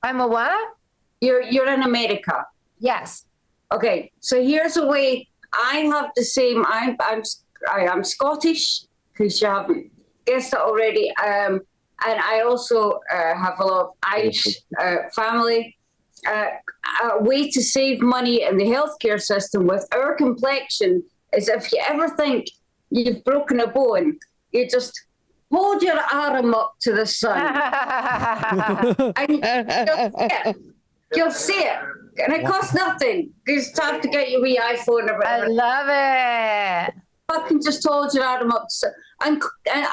[SPEAKER 6] I'm a what?
[SPEAKER 7] You're in America.
[SPEAKER 6] Yes.
[SPEAKER 7] Okay, so here's a way. I have the same. I'm Scottish, because you haven't guessed it already. And I also have a lot of Irish family. A way to save money in the healthcare system with our complexion is if you ever think you've broken a bone, you just hold your arm up to the sun. And you'll see it. And it costs nothing. You just have to get your wee iPhone or whatever.
[SPEAKER 6] I love it.
[SPEAKER 7] Fucking just hold your arm up. And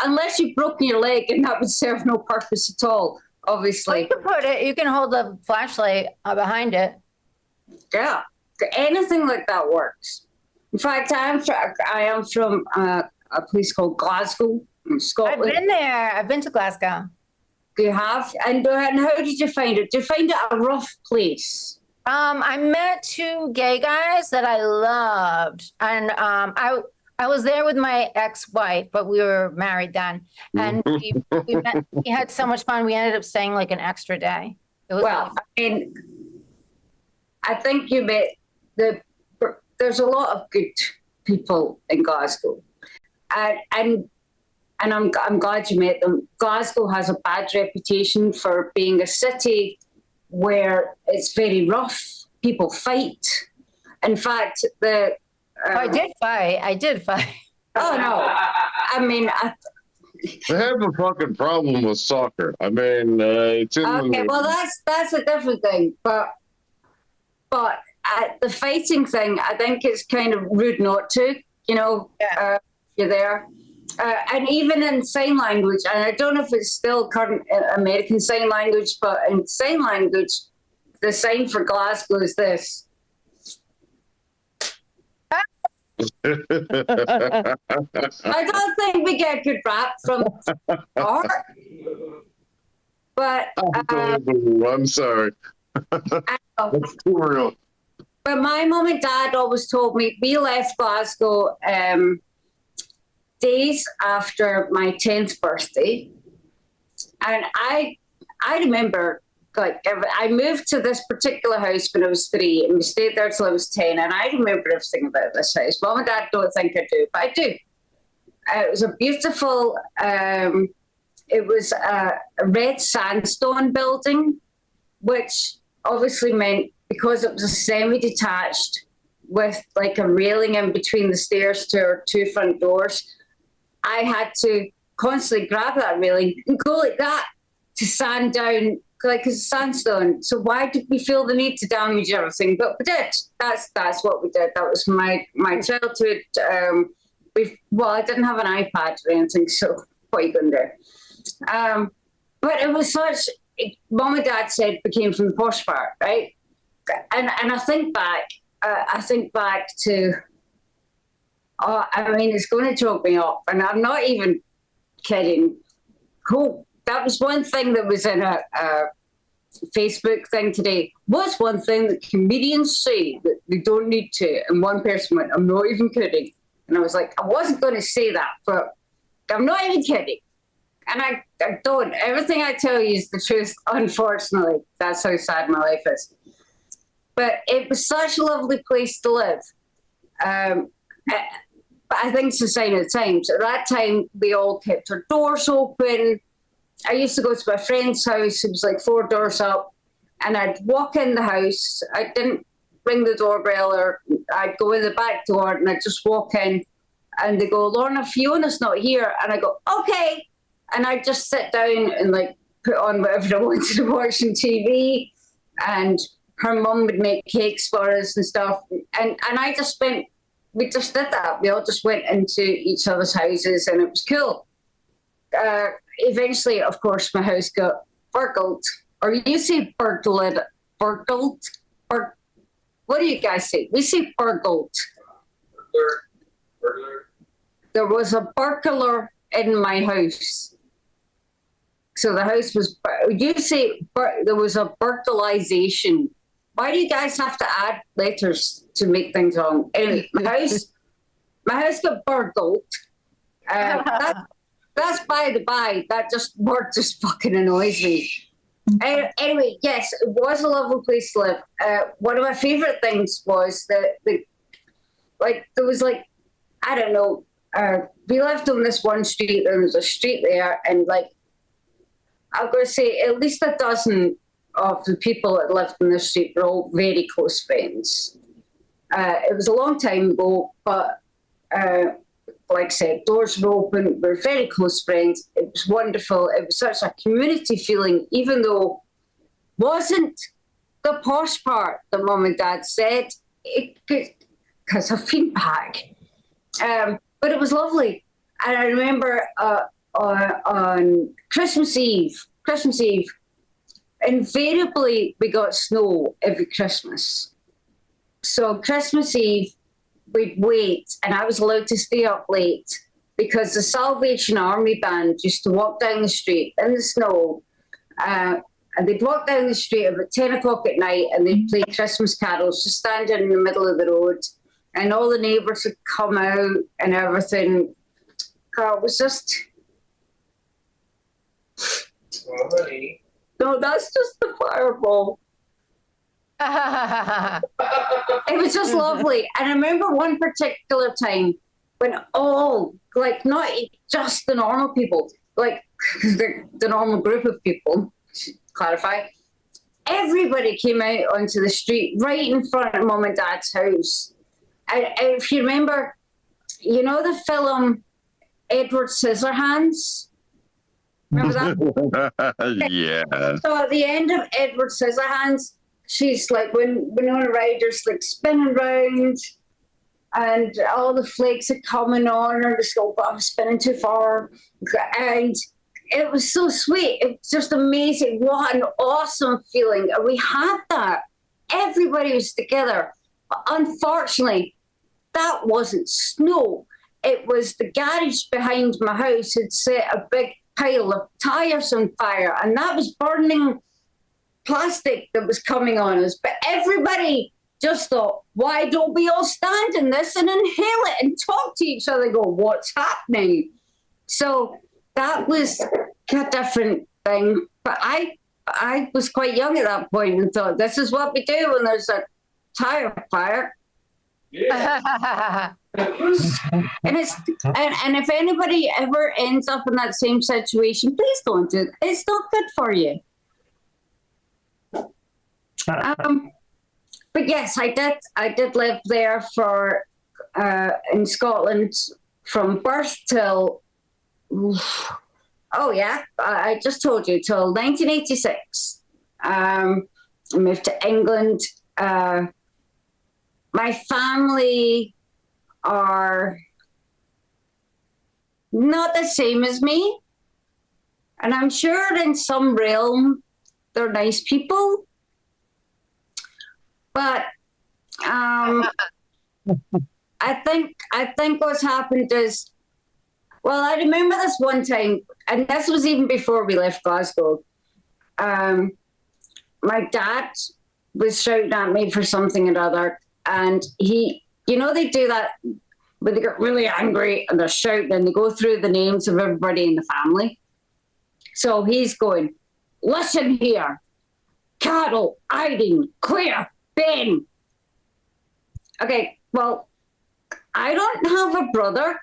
[SPEAKER 7] unless you've broken your leg, and that would serve no purpose at all, obviously.
[SPEAKER 6] You can hold the flashlight behind it.
[SPEAKER 7] Yeah, anything like that works. In fact, I am from a place called Glasgow in Scotland.
[SPEAKER 6] I've been there. I've been to Glasgow.
[SPEAKER 7] You have? And how did you find it? Did you find it a rough place?
[SPEAKER 6] I met two gay guys that I loved, and I was there with my ex-wife, but we were married then, and we had so much fun. We ended up staying like an extra day. It was
[SPEAKER 7] I think you met there's a lot of good people in Glasgow, and I'm glad you met them. Glasgow has a bad reputation for being a city where it's very rough. People fight. In fact,
[SPEAKER 6] I did fight.
[SPEAKER 7] Oh no! I mean,
[SPEAKER 11] they have a fucking problem with soccer. I mean, it's in
[SPEAKER 7] okay. Well, that's a different thing. But the fighting thing, I think it's kind of rude not to. You're there. And even in sign language, and I don't know if it's still current American Sign Language, but in sign language, the sign for Glasgow is this. I don't think we get good rap from art, but
[SPEAKER 11] I'm sorry. That's too real.
[SPEAKER 7] But my mom and dad always told me we left Glasgow days after my 10th birthday, and I remember, like, I moved to this particular house when I was 3, and we stayed there till I was 10, and I remember everything about this house. Mom and Dad don't think I do, but I do. It was a beautiful, it was a red sandstone building, which obviously meant, because it was a semi-detached with like a railing in between the stairs to our 2 front doors, I had to constantly grab that railing and go like that to sand down, like it's sandstone. So why did we feel the need to damage everything? But we did. That's what we did. That was my childhood. I didn't have an iPad or anything, so what are you going to do? But it was such. Mom and Dad said we came from the posh part, right? And I think back. I think back to. Oh, I mean, it's going to choke me up, and I'm not even kidding. Cool. That was one thing that was in a Facebook thing today. What's one thing that comedians say that they don't need to? And one person went, I'm not even kidding. And I was like, I wasn't going to say that, but I'm not even kidding. And I don't. Everything I tell you is the truth, unfortunately. That's how sad my life is. But it was such a lovely place to live. But I think it's a sign of the times. At that time, we all kept our doors open. I used to go to my friend's house. It was like 4 doors up. And I'd walk in the house. I didn't ring the doorbell, or I'd go in the back door and I'd just walk in. And they go, Lorna, Fiona's not here. And I go, okay. And I'd just sit down and like put on whatever I wanted to watch on TV. And her mum would make cakes for us and stuff. And I just went, we just did that. We all just went into each other's houses and it was cool. Eventually, of course, my house got burgled. Or you say burgled? What do you guys say? We say burgled. Burglar. There was a burglar in my house. So the house was, you say there was a burglarization. Why do you guys have to add letters to make things wrong? Anyway, my house got burgled. That's by the by. That word just fucking annoys me. Anyway, yes, it was a lovely place to live. One of my favorite things was that there was like, I don't know, we lived on this one street. There was a street there, and like, I'm going to say at least a dozen of the people that lived in this street were all very close friends. It was a long time ago, but like I said, doors were open. We were very close friends. It was wonderful. It was such a community feeling, even though it wasn't the posh part that Mum and Dad said, because of feedback. But it was lovely. And I remember on Christmas Eve, invariably we got snow every Christmas. So Christmas Eve, we'd wait, and I was allowed to stay up late because the Salvation Army band used to walk down the street in the snow, and they'd walk down the street about 10 o'clock at night, and they'd play Christmas carols, just standing in the middle of the road, and all the neighbours would come out and everything. God, it was just...
[SPEAKER 12] Sorry.
[SPEAKER 7] No, that's just the fireball. It was just lovely. And I remember one particular time when all, like, not just the normal people, like the normal group of people, to clarify, everybody came out onto the street right in front of Mum and Dad's house. And if you remember, you know the film Edward Scissorhands? Remember that?
[SPEAKER 11] Yeah.
[SPEAKER 7] So at the end of Edward Scissorhands, she's like, when Winona Ryder's like spinning round and all the flakes are coming on her, just go, I'm spinning too far. And it was so sweet. It's just amazing. What an awesome feeling. And we had that. Everybody was together. But unfortunately, that wasn't snow. It was the garage behind my house had set a big pile of tires on fire, and that was burning plastic that was coming on us. But everybody just thought, why don't we all stand in this and inhale it and talk to each other, go, what's happening? So that was a different thing. But I was quite young at that point and thought, this is what we do when there's a tire fire.
[SPEAKER 12] Yeah.
[SPEAKER 7] and if anybody ever ends up in that same situation, please don't do it. It's not good for you. But yes, I did live there for in Scotland from birth till I just told you, till 1986. I moved to England. My family are not the same as me, and I'm sure in some realm they're nice people. But I think what's happened is, well, I remember this one time, and this was even before we left Glasgow. My dad was shouting at me for something or other, and he, you know, they do that when they get really angry and they're shouting and they go through the names of everybody in the family. So he's going, listen here, Carol, Irene, Claire, Ben. Okay, well, I don't have a brother.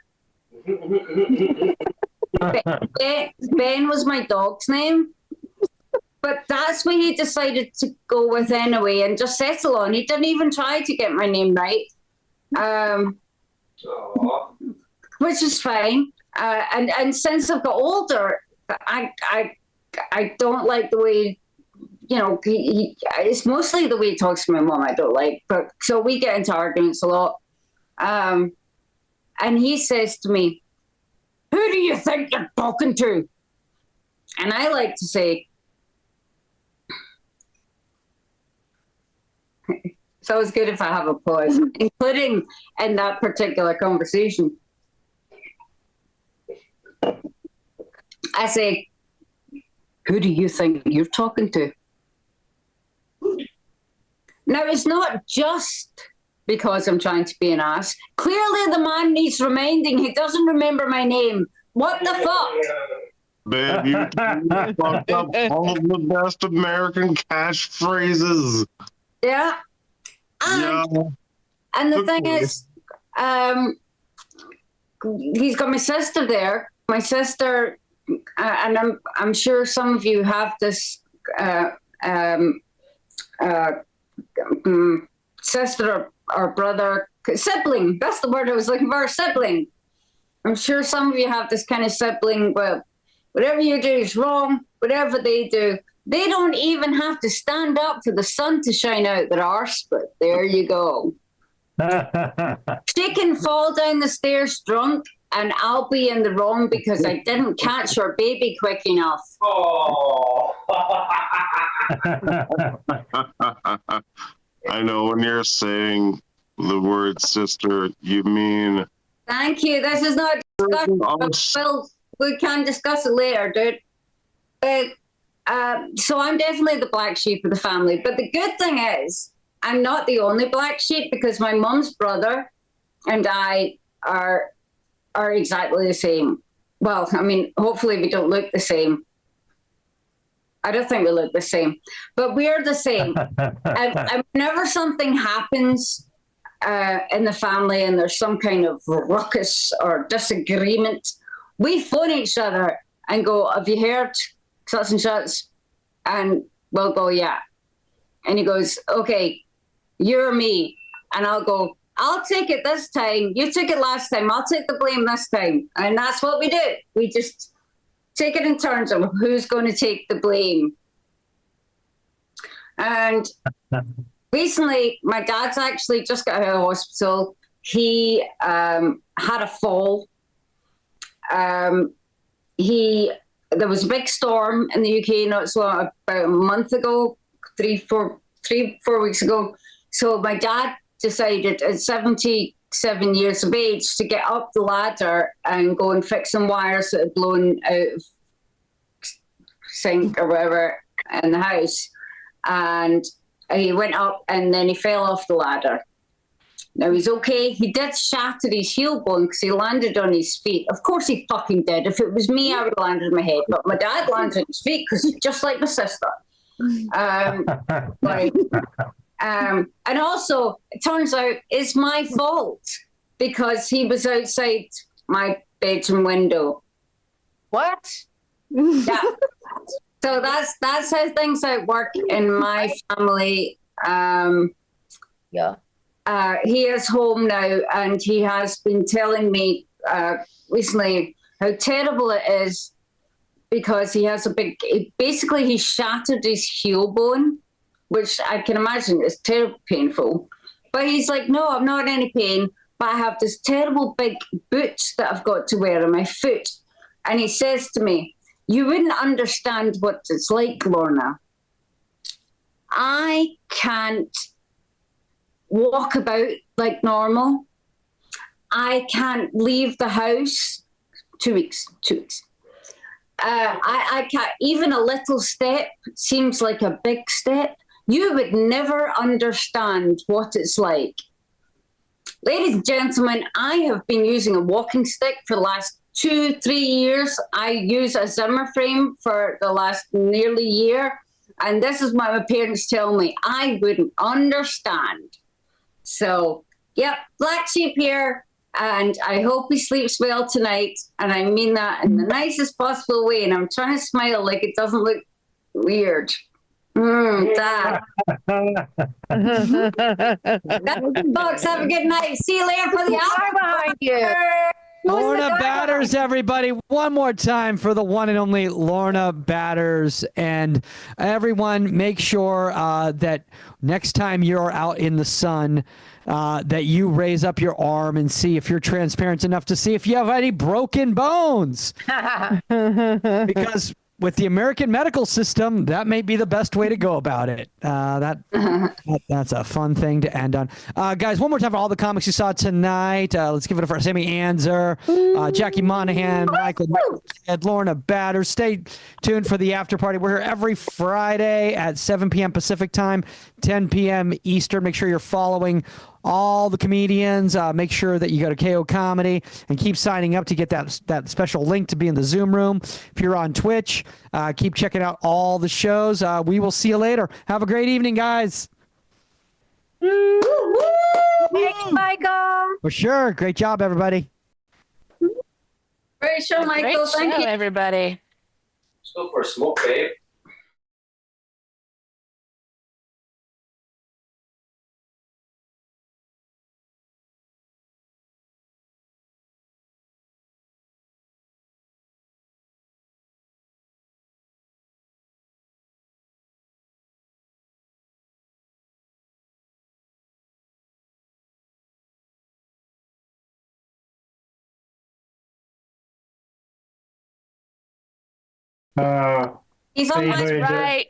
[SPEAKER 7] Ben was my dog's name. But that's what he decided to go with anyway and just settle on. He didn't even try to get my name right, which is fine. And since I've got older, I don't like the way, you know, it's mostly the way he talks to my mom I don't like. But so we get into arguments a lot. And he says to me, who do you think you're talking to? And I like to say, it's always good if I have a pause, including in that particular conversation. I say, who do you think you're talking to? Now, it's not just because I'm trying to be an ass. Clearly, the man needs reminding. He doesn't remember my name. What the fuck?
[SPEAKER 11] Babe, you fucked up all of the best American catchphrases.
[SPEAKER 7] Yeah. And the thing is, he's got my sister there. My sister, and I'm sure some of you have this sister or brother, sibling. That's the word I was looking for, sibling. I'm sure some of you have this kind of sibling, but whatever you do is wrong. Whatever they do, they don't even have to stand up for the sun to shine out their arse, but there you go. She can fall down the stairs drunk, and I'll be in the wrong because I didn't catch her baby quick enough.
[SPEAKER 12] Oh.
[SPEAKER 11] I know when you're saying the word sister, you mean...
[SPEAKER 7] Thank you. This is not discussion, but we can discuss it later, dude. So I'm definitely the black sheep of the family. But the good thing is, I'm not the only black sheep because my mum's brother and I are exactly the same. Well, I mean, hopefully we don't look the same. I don't think we look the same, but we're the same. And whenever something happens in the family and there's some kind of ruckus or disagreement, we phone each other and go, have you heard such and such? And we'll go, yeah. And he goes, okay, you're me. And I'll go, I'll take it this time. You took it last time. I'll take the blame this time. And that's what we do. We just take it in turns of who's going to take the blame. And recently, my dad's actually just got out of hospital. He had a fall. There was a big storm in the UK not so long, about a month ago, 4 weeks ago. So my dad decided at 77 years of age to get up the ladder and go and fix some wires that had blown out of sink or whatever in the house. And he went up and then he fell off the ladder. Now he's okay. He did shatter his heel bone because he landed on his feet. Of course he fucking did. If it was me, I would have landed on my head. But my dad landed on his feet because he's just like my sister. And also, it turns out it's my fault because he was outside my bedroom window. What? Yeah. So that's how things work in my family.
[SPEAKER 6] Yeah.
[SPEAKER 7] He is home now, and he has been telling me recently how terrible it is because he has basically he shattered his heel bone, which I can imagine is terribly painful. But he's like, no, I'm not in any pain, but I have this terrible big boot that I've got to wear on my foot. And he says to me, you wouldn't understand what it's like, Lorna. I can't walk about like normal. I can't leave the house. 2 weeks. I can't, even a little step seems like a big step. You would never understand what it's like. Ladies and gentlemen, I have been using a walking stick for the last 2-3 years, I use a Zimmer frame for the last nearly year. And this is what my parents tell me. I wouldn't understand. So, yep, black sheep here. And I hope he sleeps well tonight. And I mean that in the nicest possible way. And I'm trying to smile like it doesn't look weird. Dad. Bucks, have a good night. See you later for the hour behind you.
[SPEAKER 4] Lorna Batters, everybody. One more time for the one and only Lorna Batters. And everyone, make sure that next time you're out in the sun, that you raise up your arm and see if you're transparent enough to see if you have any broken bones. Because with the American medical system, that may be the best way to go about it. That's a fun thing to end on. Guys, one more time for all the comics you saw tonight. Let's give it up for Sammy Anzer, Jackie Monahan, Michael, Lorna Batters. Stay tuned for the after party. We're here every Friday at 7 p.m. Pacific time, 10 p.m. Eastern. Make sure you're following all the comedians. Make sure that you go to KO Comedy and keep signing up to get that special link to be in the Zoom room. If you're on Twitch, keep checking out all the shows. We will see you later. Have a great evening, guys.
[SPEAKER 6] Thanks, Michael.
[SPEAKER 4] For sure. Great job, everybody.
[SPEAKER 7] Great show, Michael.
[SPEAKER 2] Great
[SPEAKER 7] Thank
[SPEAKER 2] show,
[SPEAKER 7] you.
[SPEAKER 2] everybody.
[SPEAKER 12] Let's go for a smoke, babe.
[SPEAKER 7] He's on
[SPEAKER 5] Hey,
[SPEAKER 7] my
[SPEAKER 5] hey,
[SPEAKER 2] Right.